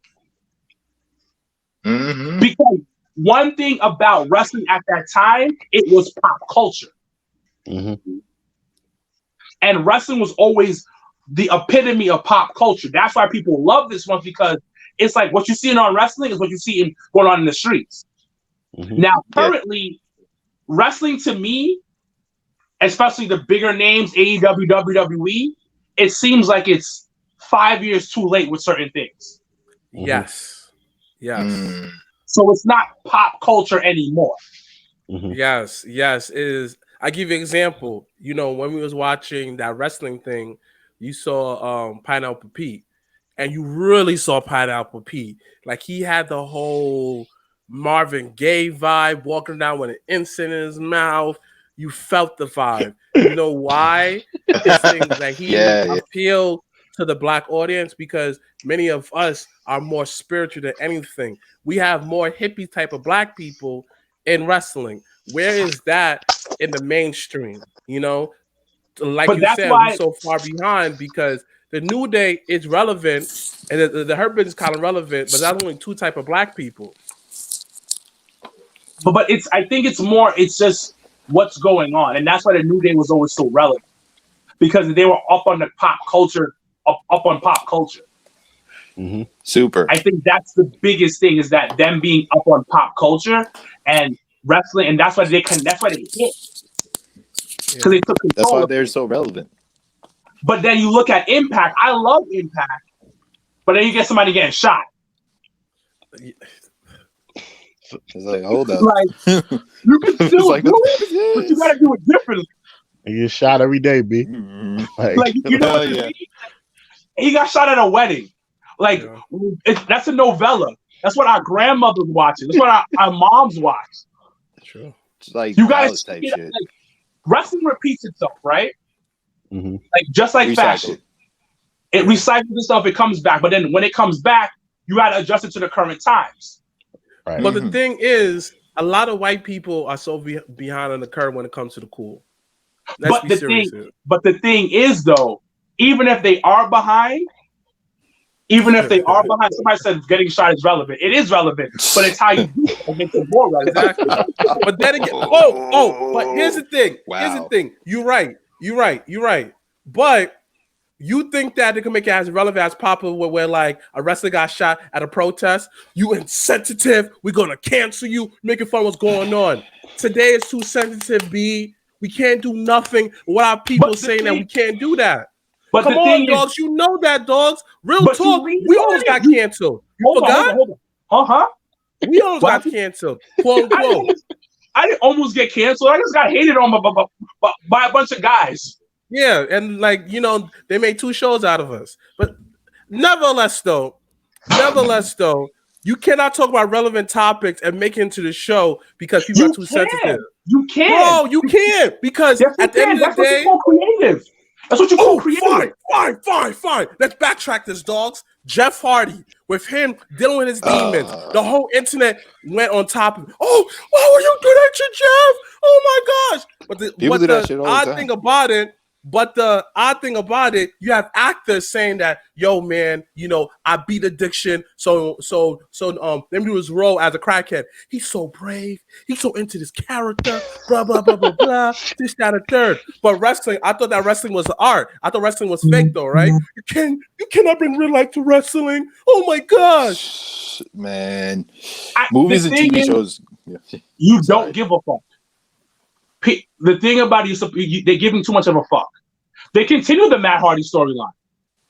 Because one thing about wrestling at that time, it was pop culture. And wrestling was always the epitome of pop culture. That's why people love this one, because it's like what you see on wrestling is what you see going on in the streets. Now, currently, wrestling to me, especially the bigger names, AEW, WWE, it seems like it's 5 years too late with certain things. Yes. So it's not pop culture anymore. Yes. It is. I give you an example. You know, when we was watching that wrestling thing, you saw Pineapple Pete, and you really saw Pineapple Pete. Like, he had the whole Marvin Gaye vibe, walking down with an incense in his mouth. You felt the vibe. You know why? This thing that he appealed to the black audience, because many of us are more spiritual than anything. We have more hippie type of black people in wrestling. Where is that in the mainstream? You know, like but you said, we're so far behind, because the New Day is relevant and the Hurt Business is kind of relevant, but that's only two type of black people. But I think it's just what's going on. And that's why the New Day was always so relevant. Because they were up on the pop culture, up on pop culture. Super. I think that's the biggest thing, is that them being up on pop culture and wrestling, and that's why they hit. Because they took control. That's why they're so relevant. But then you look at Impact. I love Impact, but then you get somebody getting shot. It's like, hold up. Like, you can still do it, but you gotta do it differently. You get shot every day, B. Like, you know what I mean? He got shot at a wedding. Like, that's a novella. That's what our grandmothers watching. That's what our moms watch. True. It's like you guys type shit. shit. Like, wrestling repeats itself, right? Like, just like fashion. It recycles itself, it comes back. But then when it comes back, you gotta adjust it to the current times. Right. But the thing is, a lot of white people are so behind on the curve when it comes to the cool. But the thing is, though, even if they are behind, Even if they are behind, somebody said getting shot is relevant. It is relevant, but it's how you do it that makes it more relevant. Exactly. But then again, but here's the thing. Wow. Here's the thing. You're right. But you think that it can make it as relevant as popular where like a wrestler got shot at a protest? You insensitive. We're gonna cancel you. Making fun of what's going on. Today is too sensitive, B. We can't do nothing without people saying that we can't do that. But Come the on, thing dogs. is, You know that, dogs. Real but talk. We almost got canceled. You hold forgot? on. We almost got canceled. Quote unquote. I didn't almost get canceled. I just got hated on by a bunch of guys. Yeah, and like, you know, they made 2 shows out of us. But nevertheless, though, you cannot talk about relevant topics and make it into the show because people are too sensitive. You can't. Bro, you can't. Because yes, at the end of the day, that's what you call creative. That's what you call creative. Fine. Let's backtrack this, dogs. Jeff Hardy, with him dealing with his demons, the whole internet went on top of him. Oh, why would you do that to Jeff? Oh my gosh. But the odd thing about it, you have actors saying that, yo, man, you know, I beat addiction. So let me do his role as a crackhead. He's so brave. He's so into this character. Blah, blah, blah, blah, blah. This, that, and third. But wrestling, I thought that wrestling was art. I thought wrestling was fake, though, right? You cannot bring real life to wrestling. Oh my gosh, man! Movies and TV shows. You don't give a fuck. The thing about it is they're giving too much of a fuck. They continue the Matt Hardy storyline.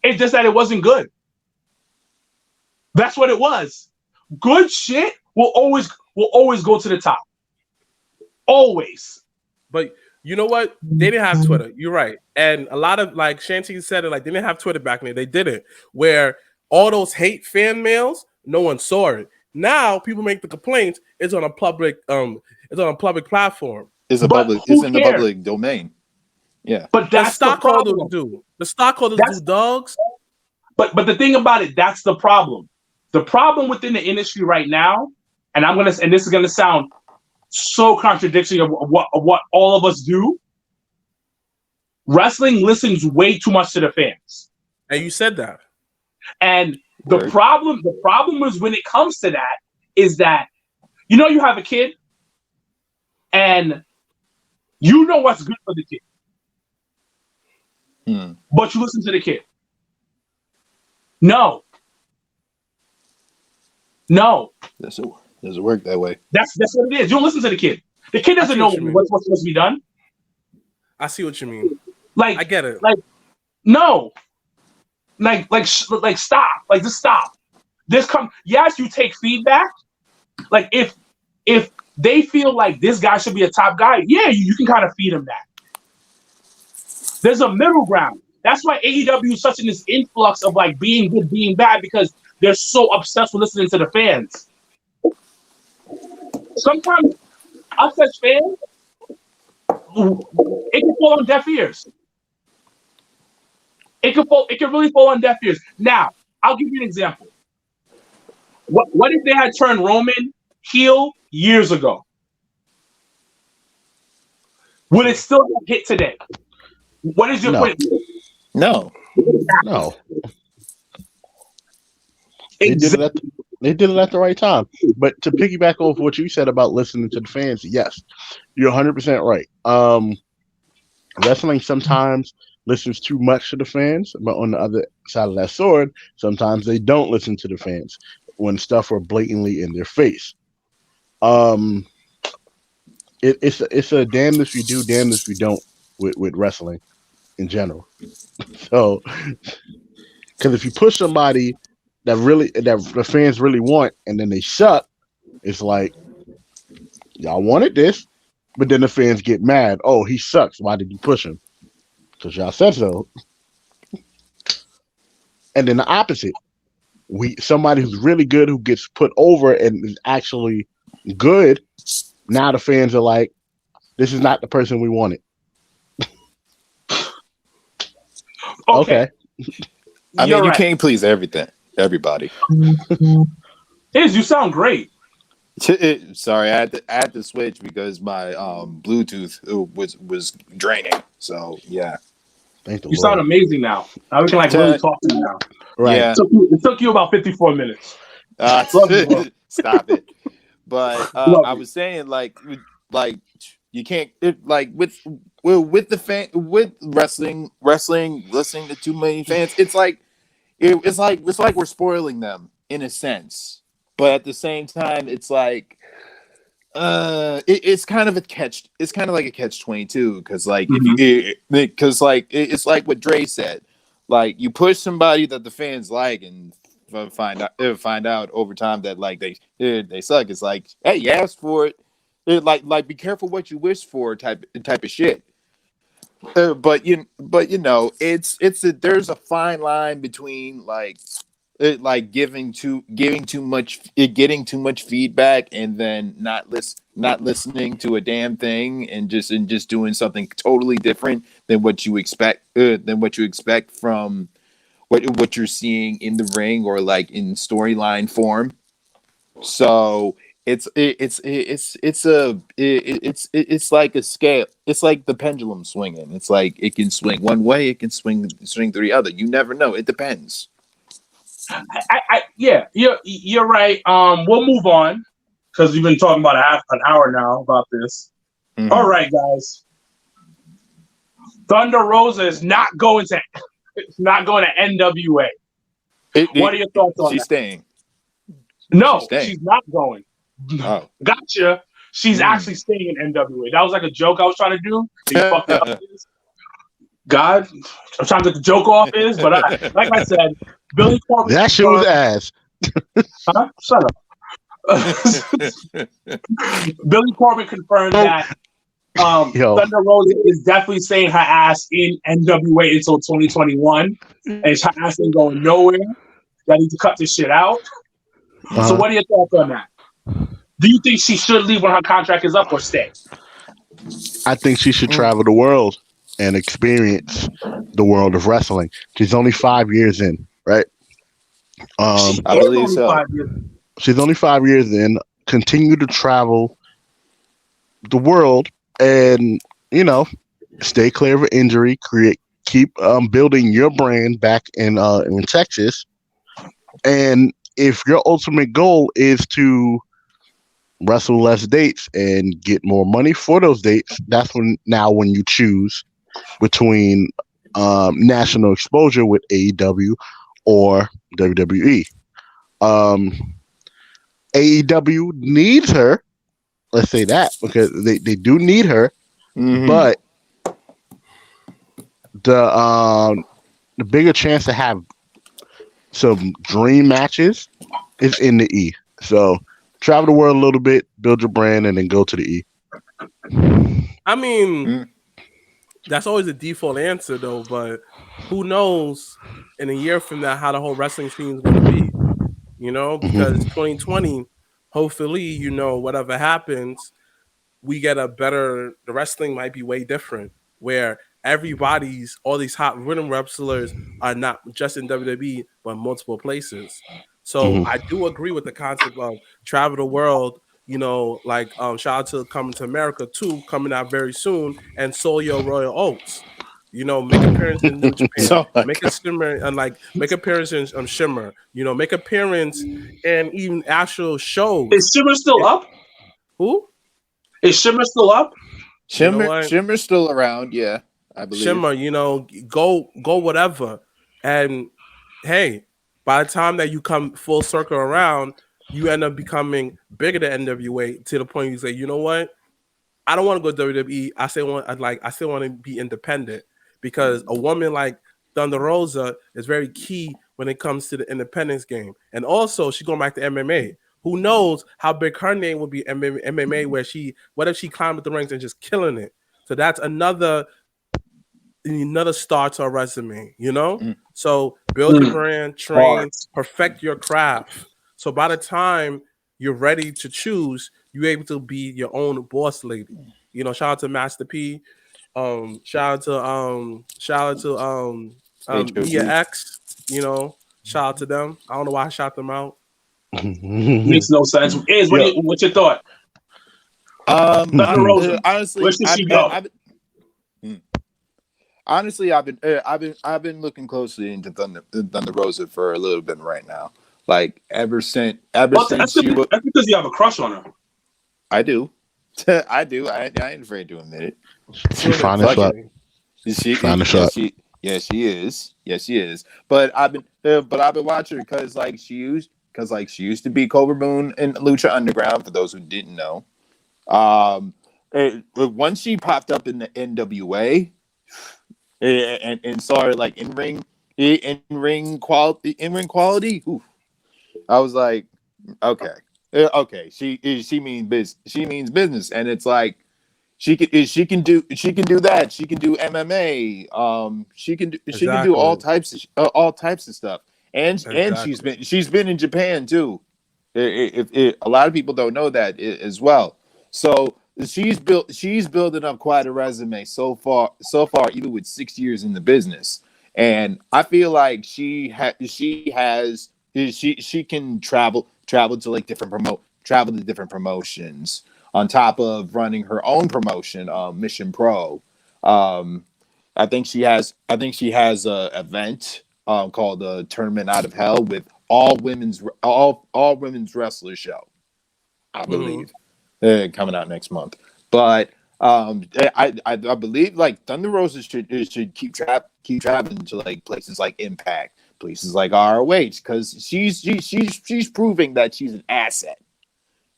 It's just that it wasn't good. That's what it was. Good shit will always go to the top. Always. But you know what? They didn't have Twitter. You're right. And a lot of, like Shanty said it, like they didn't have Twitter back then. They didn't. Where all those hate fan mails, no one saw it. Now people make the complaints. It's on a public platform. It's in the public domain. Yeah. But that's the problem. The stockholders do, dogs. But the thing about it, that's the problem. The problem within the industry right now, and this is gonna sound so contradictory of what all of us do. Wrestling listens way too much to the fans. And you said that. And the problem is when it comes to that is that, you know, you have a kid and you know what's good for the kid. But you listen to the kid. No. Doesn't work that way. That's what it is. You don't listen to the kid. The kid doesn't know what's supposed to be done. I see what you mean. Like, I get it. Like, no. Like stop. Like, just stop. Yes, you take feedback. Like, if they feel like this guy should be a top guy, yeah, you can kind of feed him that. There's a middle ground. That's why AEW is such in this influx of like being good, being bad, because they're so obsessed with listening to the fans. Sometimes us as fans, it can fall on deaf ears. It can really fall on deaf ears. Now, I'll give you an example. What if they had turned Roman heel years ago? Would it still hit today? What is your point? No. They did it at the right time. But to piggyback off what you said about listening to the fans, yes, you're 100% right. Wrestling sometimes listens too much to the fans, but on the other side of that sword, sometimes they don't listen to the fans when stuff are blatantly in their face. It's a damned if you do, damned if you don't with wrestling in general. So, because if you push somebody that the fans really want, and then they suck, it's like, y'all wanted this, but then the fans get mad. Oh, he sucks. Why did you push him? Because y'all said so. And then the opposite. Somebody who's really good, who gets put over and is actually good, now the fans are like, this is not the person we wanted. Okay. I mean, you can't please everybody. You sound great. Sorry, I had to switch because my Bluetooth was draining. So yeah. Thank the You sound Lord. amazing now. Now we can like really talk to you now. Right. Yeah. It took you about 54 minutes. Love you, bro. Stop it. But Love I you. was saying like you can't like with the fan with wrestling listening to too many fans. It's like we're spoiling them in a sense, but at the same time, it's like it's kind of like a catch 22 because like it's like what Dre said, like you push somebody that the fans like and find out over time that like they suck. It's like, hey, you asked for it. Like be careful what you wish for type of shit. But you know there's a fine line between like getting too much feedback and then not listening to a damn thing and just doing something totally different than what you expect from what you're seeing in the ring or like in storyline form. So it's like a scale. It's like the pendulum swinging. It's like it can swing one way, it can swing to the other. You never know. It depends. Yeah, you're right. We'll move on because we've been talking about an hour now about this. Mm-hmm. All right, guys. Thunder Rosa is not going to NWA. What are your thoughts on that? She's staying. No, she's not going. Oh. Gotcha. She's actually staying in NWA. That was like a joke I was trying to do. You fucked it up. God, I'm trying to get the joke off but like I said, Billy Corbin. That shit was ass. Huh? Shut up. Billy Corbin confirmed that Thunder Rosa is definitely staying her ass in NWA until 2021, and her ass ain't going nowhere. Y'all need to cut this shit out. So, what are your thoughts on that? Do you think she should leave when her contract is up or stay? I think she should travel the world and experience the world of wrestling. She's only 5 years in, right? I believe so. She's only 5 years in. Continue to travel the world and, stay clear of injury. Keep building your brand back in Texas. And if your ultimate goal is to wrestle less dates and get more money for those dates, that's when you choose between national exposure with AEW or WWE. AEW needs her. Let's say that because they do need her, but the bigger chance to have some dream matches is in the E. So travel the world a little bit, build your brand, and then go to the E. I mean, that's always a default answer, though. But who knows in a year from now how the whole wrestling scene is going to be? Because 2020, hopefully, whatever happens, we get the wrestling might be way different, where all these hot rhythm wrestlers are not just in WWE, but multiple places. So I do agree with the concept of travel the world, shout out to Coming to America 2 coming out very soon, and Soyo Royal Oats. Make appearance in New Japan, make appearance in Shimmer, make appearance in even actual shows. Is Shimmer still up? Who? Is Shimmer still up? Shimmer's still around, yeah. I believe. Shimmer, go whatever. And hey, by the time that you come full circle around, you end up becoming bigger than NWA to the point you say, you know what? I don't want to go to WWE. I still want to be independent, because a woman like Thunder Rosa is very key when it comes to the independence game. And also, she's going back to MMA. Who knows how big her name will be in MMA, what if she climbed up the ranks and just killing it? So that's another star to her resume, So build your brand, train, perfect your craft. So by the time you're ready to choose, you're able to be your own boss lady. Shout out to Master P. Shout out to Mia X. Shout out to them. I don't know why I shout them out. Makes no sense. What's your thought? Honestly, where should she go? honestly, I've been looking closely into Thunder Rosa for a little bit right now. Like ever Well, since she was, that's because you have a crush on her. I do, I do. I ain't afraid to admit it. She fine as Fuck fuck. it. She, Fine as yes, fuck. she, yes, she is. Yes, she is. But I've been watching her because she used to be Cobra Moon in Lucha Underground. For those who didn't know, once she popped up in the NWA, and saw her like in ring quality. Oof, I was like, okay, okay. She means business, and it's like she can do that. She can do MMA. She can do Exactly. all types of stuff. And Exactly. she's been in Japan too. A lot of people don't know that as well. So she's building up quite a resume so far, even with 6 years in the business. And I feel like she can travel to like travel to different promotions on top of running her own promotion, Mission Pro. Um, I think she has a event called the Tournament Out of Hell with all women's wrestler show, I Mm-hmm. believe, coming out next month. But I believe like Thunder Rosa should keep traveling to like places like Impact, places like ROH, because she's proving that she's an asset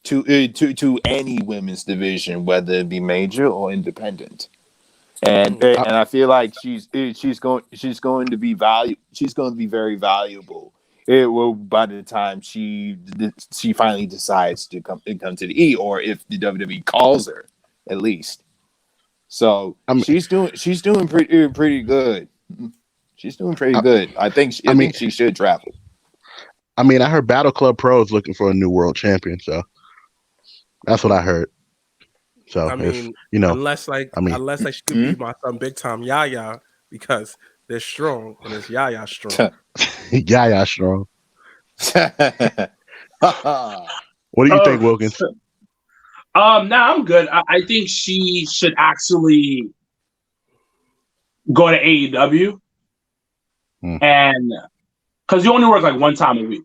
to any women's division, whether it be major or independent. And I feel like she's going to be very valuable. It will by the time she finally decides to come to the E, or if the WWE calls her, at least. So I mean, she's doing pretty good. She's doing pretty I, good. I I mean, think she should travel. I heard Battle Club Pro is looking for a new world champion, so that's what I heard. So I if mean, you know, I mean, unless like she could Hmm? be my son, big time Yaya, because they're strong and it's Yaya strong. yeah, strong. What do you think, Oh, Wilkins? now I'm good. I think she should actually go to AEW, Hmm. and because you only work like one time a week.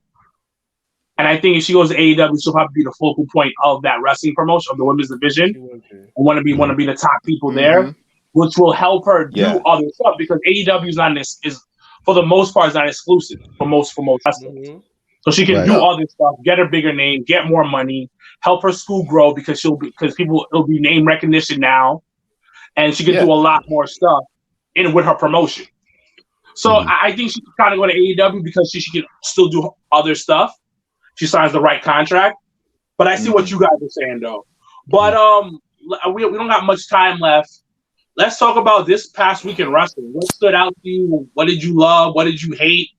And I think if she goes to AEW, she'll probably be the focal point of that wrestling promotion of the women's division, She would be. and want to be the top people there, which will help her do Yeah. other stuff because AEW is for the most part is not exclusive for most wrestlers. Mm-hmm. So she can Right. do other stuff, get a bigger name, get more money, help her school grow because it'll be name recognition now, and she can Yeah. do a lot more stuff in with her promotion. So Mhm. I think she can kind of go to AEW because she can still do other stuff. She signs the right contract. But I see what you guys are saying though. But we don't got much time left. Let's talk about this past week in wrestling. What stood out to you? What did you love? What did you hate?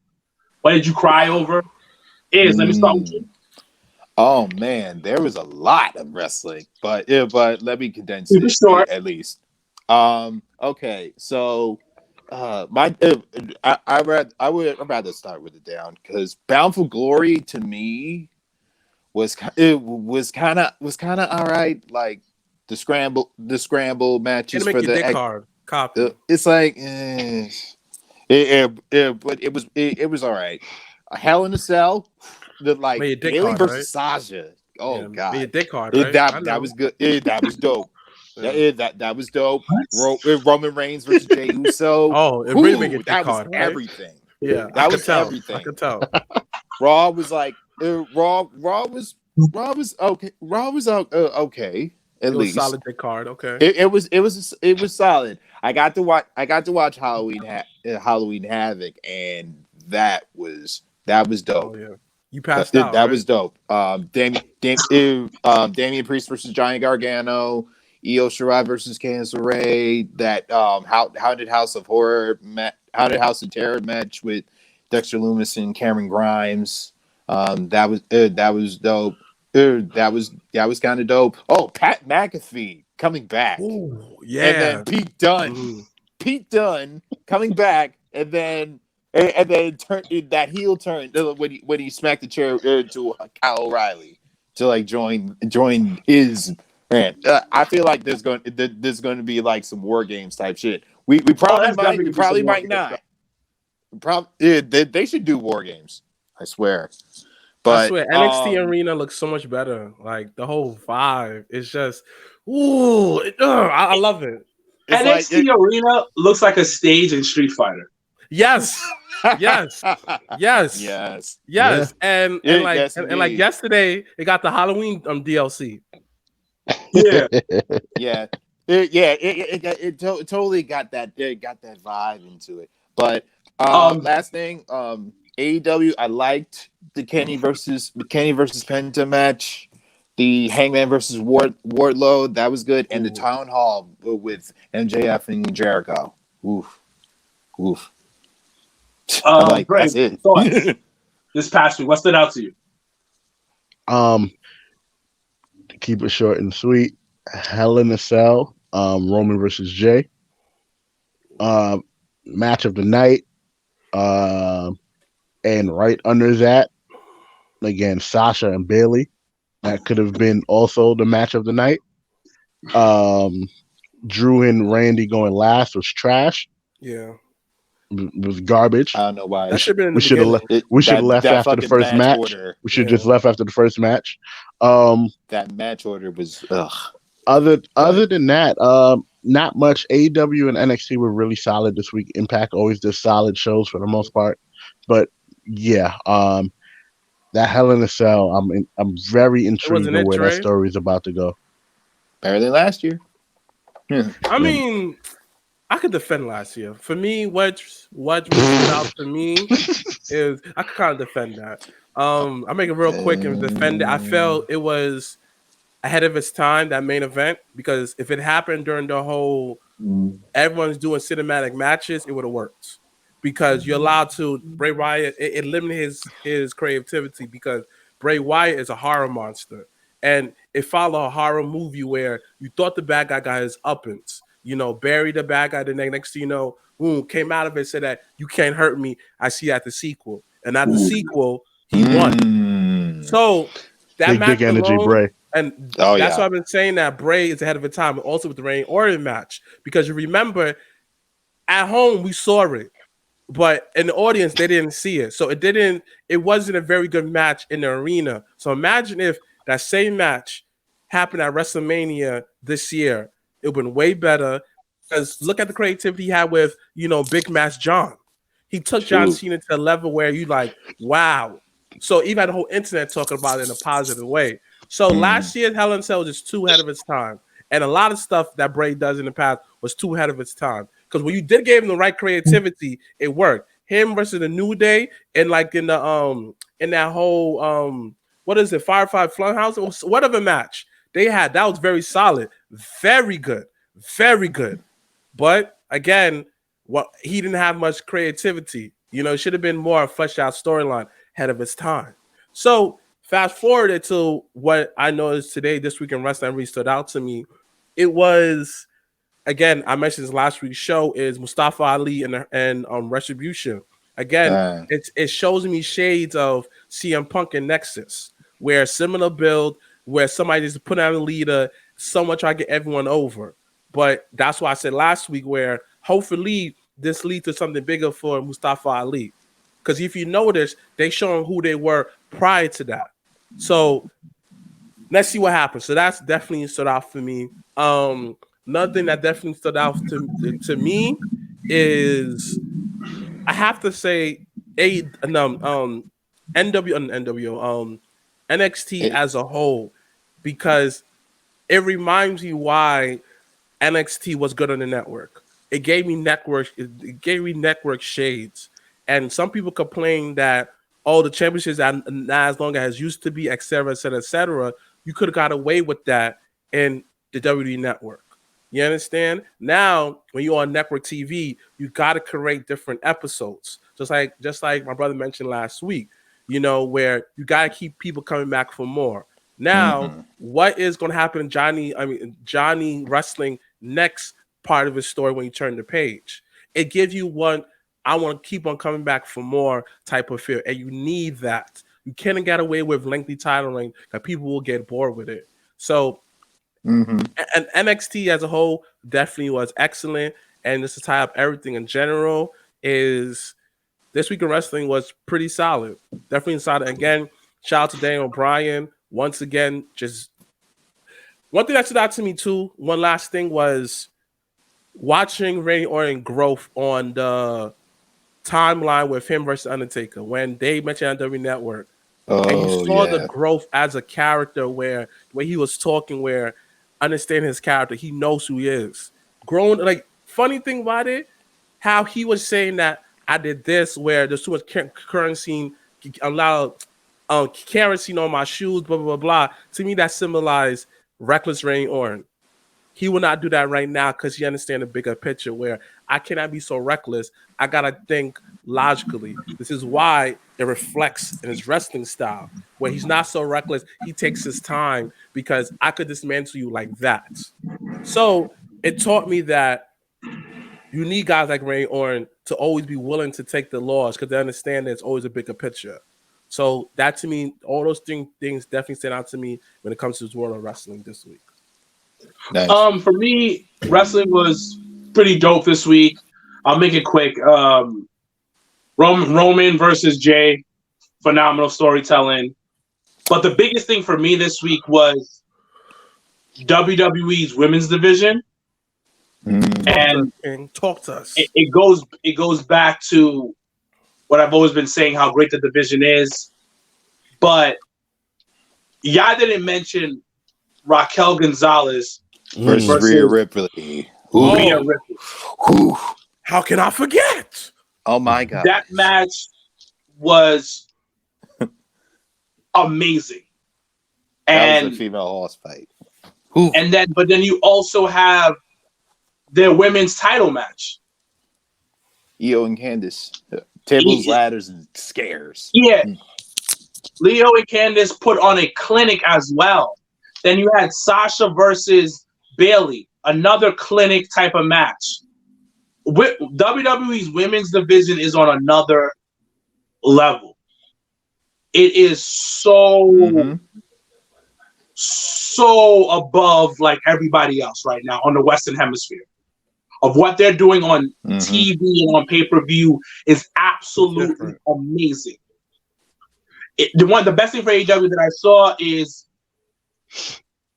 What did you cry over? Let me start with you. Oh man, there was a lot of wrestling, but let me condense Keep it it short. at least. Okay, so my I'd rather start with it down because Bound for Glory to me was kind of all right. Like the scramble matches Gonna make for your dick the hard. Copy. it's like but it was all right. A Hell in a Cell, the Made like your dick Bailey hard, versus right? Sasha. Oh Yeah, made your God, dick hard, right? I that know. was good. That was dope. Yeah. That was dope. What? Roman Reigns versus Jey Uso. Oh, it really made Ooh, your dick that was hard, right? everything. Yeah, I That could was tell. I everything. could tell. Raw was like Raw was okay. Raw was okay at It was least. solid dick hard. Okay. It was solid. I got to watch Halloween Havoc, and that was Oh dope. yeah. You passed out, That right? was dope. Damian Priest versus Johnny Gargano, Io Shirai versus Candice Ray. That how did House of Terror match with Dexter Lumis and Cameron Grimes. That was dope. That was kind of dope. Oh, Pat McAfee coming back, Ooh, and then yeah. Mhm. Pete Dunne coming back, and then turn that heel turn when he smacked the chair to Kyle O'Reilly to like join his man. I feel like there's going to be like some war games type shit We probably that's might. definitely We gonna be some probably war might games not. stuff. They should do war games. I swear. I But swear, NXT Arena looks so much better. Like the whole vibe is just, I love it. it's like NXT Arena looks like a stage in Street Fighter. Yes, yes, yes, yes. Yeah. yes, and Yes, like indeed. yesterday, they got the Halloween DLC. Yeah. Yeah. It totally got that. It got that vibe into it. But last thing, AEW. I liked the Kenny versus Penta match. The Hangman versus Wardlow, that was good, and the Town Hall with MJF and Jericho. Oof, oof. I'm like, Brave, that's it. thoughts this past week. What stood out to you? To keep it short and sweet, Hell in a Cell, Roman versus Jay. Match of the night. And right under that, again, Sasha and Bailey. That could have been also the match of the night. Drew and Randy going last was trash. Yeah, It was garbage. I don't know why. that should have been in We the should have beginning. left. We should have left That after the fucking first match. order. We should Yeah. just left after the first match. That match order was ugh. Other than that, not much. AEW and NXT were really solid this week. Impact always does solid shows for the most part, but yeah, that Hell in a Cell. I'm very intrigued wasn't in it, where that Trey? story is about to go. Better than last year. I mean, I could defend last year. For me, what stood out to me is I could kind of defend that. I'll make it real quick and defend it. I felt it was ahead of its time, that main event, because if it happened during the whole everyone's doing cinematic matches, it would have worked. Because you're allowed to Bray Wyatt, it limited his creativity because Bray Wyatt is a horror monster. And it followed a horror movie where you thought the bad guy got his uppance, buried the bad guy, the next thing you know, boom, came out of it, said that you can't hurt me. I see at the sequel. And at the sequel, he won. So that Big match dick energy, alone, Bray. and Oh, that's yeah. why I've been saying that Bray is ahead of its time, also with the Randy Orton match. Because you remember, at home we saw it, but in the audience they didn't see it. So it wasn't a very good match in the arena. So imagine if that same match happened at WrestleMania this year. It would have been way better. Because look at the creativity he had with, Big Match John. He took John Cena to a level where you like, wow. So even the whole internet talking about it in a positive way. So last year's Hell in a Cell was just too ahead of its time. And a lot of stuff that Bray does in the past was too ahead of its time. Because when you did give him the right creativity, it worked. Him versus the New Day, and like in the in that whole what is it, Firefly Funhouse, whatever match they had, that was very solid, very good, very good. But again, he didn't have much creativity. It should have been more a fleshed out storyline ahead of its time. So fast forward to what I noticed today, this week in wrestling, really stood out to me. It was, again, I mentioned this last week's show, is Mustafa Ali and Retribution. Again, it shows me shades of CM Punk and Nexus, where similar build, where somebody just put out a leader, someone try to get everyone over. But that's why I said last week, where hopefully this leads to something bigger for Mustafa Ali. Because if you notice, they showing who they were prior to that. So let's see what happens. So that's definitely stood out for me. Another thing that definitely stood out to me is, I have to say, NXT as a whole, because it reminds me why NXT was good on the network. It gave me network shades. And some people complain that, the championships are not as long as it used to be, et cetera, et cetera, et cetera. You could have got away with that in the WWE network. You understand? Now, when you're on network TV, you got to create different episodes. Just like my brother mentioned last week, where you got to keep people coming back for more. Now, what is going to happen in Johnny Wrestling next part of his story when you turn the page? It gives you one, I want to keep on coming back for more type of feel, and you need that. You can't get away with lengthy titling that people will get bored with it. So, and NXT as a whole definitely was excellent. and just to tie up everything in general, is this week in wrestling was pretty solid. Definitely solid. Again, shout out to Daniel Bryan. Once again, just one thing that stood out to me too, one last thing was watching Randy Orton growth on the timeline with him versus Undertaker when they mentioned on WWE Network. And you saw the growth as a character where he was talking, where understanding his character, he knows who he is. Grown, like, funny thing about it, how he was saying that I did this, where there's too much currency, allowed kerosene on my shoes, blah, blah, blah, blah. To me, that symbolized reckless Randy Orton. He will not do that right now because he understands the bigger picture where I cannot be so reckless. I got to think logically. This is why it reflects in his wrestling style, where he's not so reckless. He takes his time because I could dismantle you like that. So it taught me that you need guys like Randy Orton to always be willing to take the loss because they understand there's always a bigger picture. So that, to me, all those things definitely stand out to me when it comes to this world of wrestling this week. Nice. For me, wrestling was pretty dope this week. I'll make it quick. Roman versus Jay, phenomenal storytelling. But the biggest thing for me this week was WWE's women's division. And talk to us. It goes back to what I've always been saying, how great the division is. But y'all didn't mention Raquel Gonzalez versus Rhea Ripley. Rhea Ripley. How can I forget? Oh my God. That match was amazing. That was a female horse fight. And then you also have their women's title match. Io and Candice. Tables, ladders, and scares. Yeah. Leo and Candice put on a clinic as well. Then you had Sasha versus Bailey, another clinic type of match. WWE's women's division is on another level. It is so above like everybody else right now on the Western Hemisphere. Of what they're doing on TV and on pay-per-view is absolutely amazing. The best thing for AEW that I saw is,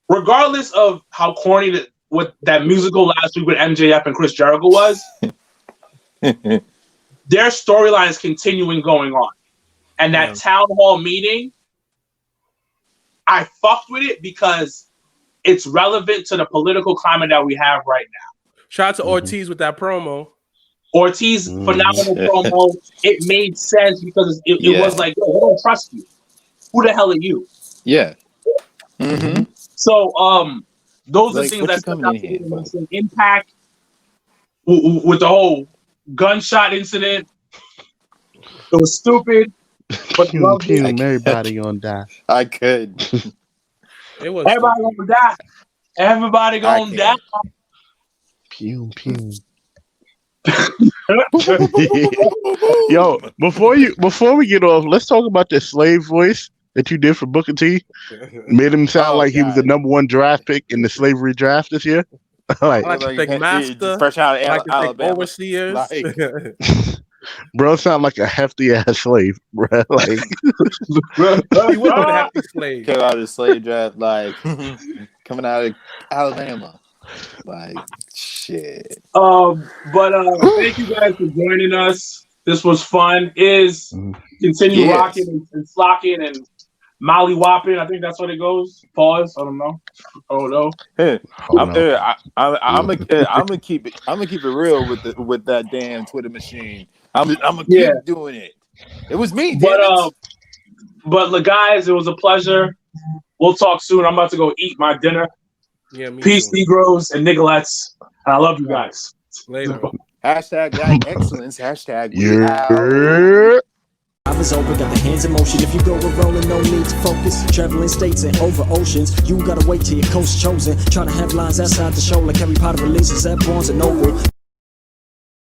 regardless of how corny that musical last week with MJF and Chris Jericho was, their storyline is continuing going on. And that town hall meeting, I fucked with it because it's relevant to the political climate that we have right now. Shout out to Ortiz with that promo. Ortiz, phenomenal promo. It made sense because it was like, yo, we don't trust you. Who the hell are you? Yeah. So, those are things that stuck out to me. Impact with the whole gunshot incident. It was stupid. But everybody gonna die. I could. It was everybody gonna die. Everybody gonna die. Pew pew. Yo, before we get off, let's talk about the slave voice that you did for Booker T. Made him sound like he was the number 1 draft pick in the slavery draft this year. like to take master, fresh out of like Alabama. Overseers. Bro, sound like a hefty ass slave, bro. Like he was a hefty slave. Came out of the slave draft, like coming out of Alabama. Like shit. Thank you guys for joining us. This was fun. Continue rocking and slocking and molly-whopping. I think that's what it goes. Pause. I don't know. Oh no. I'm gonna keep it real with that damn Twitter machine. I'm gonna keep doing it. It was me. But guys, it was a pleasure. We'll talk soon. I'm about to go eat my dinner. Yeah, peace, too. Negroes and Nicolettes. And I love you guys. Later. Hashtag Black Excellence. Hashtag I was over, got the hands in motion. If you go with rolling, no need to focus. Traveling states and over oceans. You gotta wait till your coast chosen. Trying to have lines outside the show like Harry Potter releases at Barnes and Noble.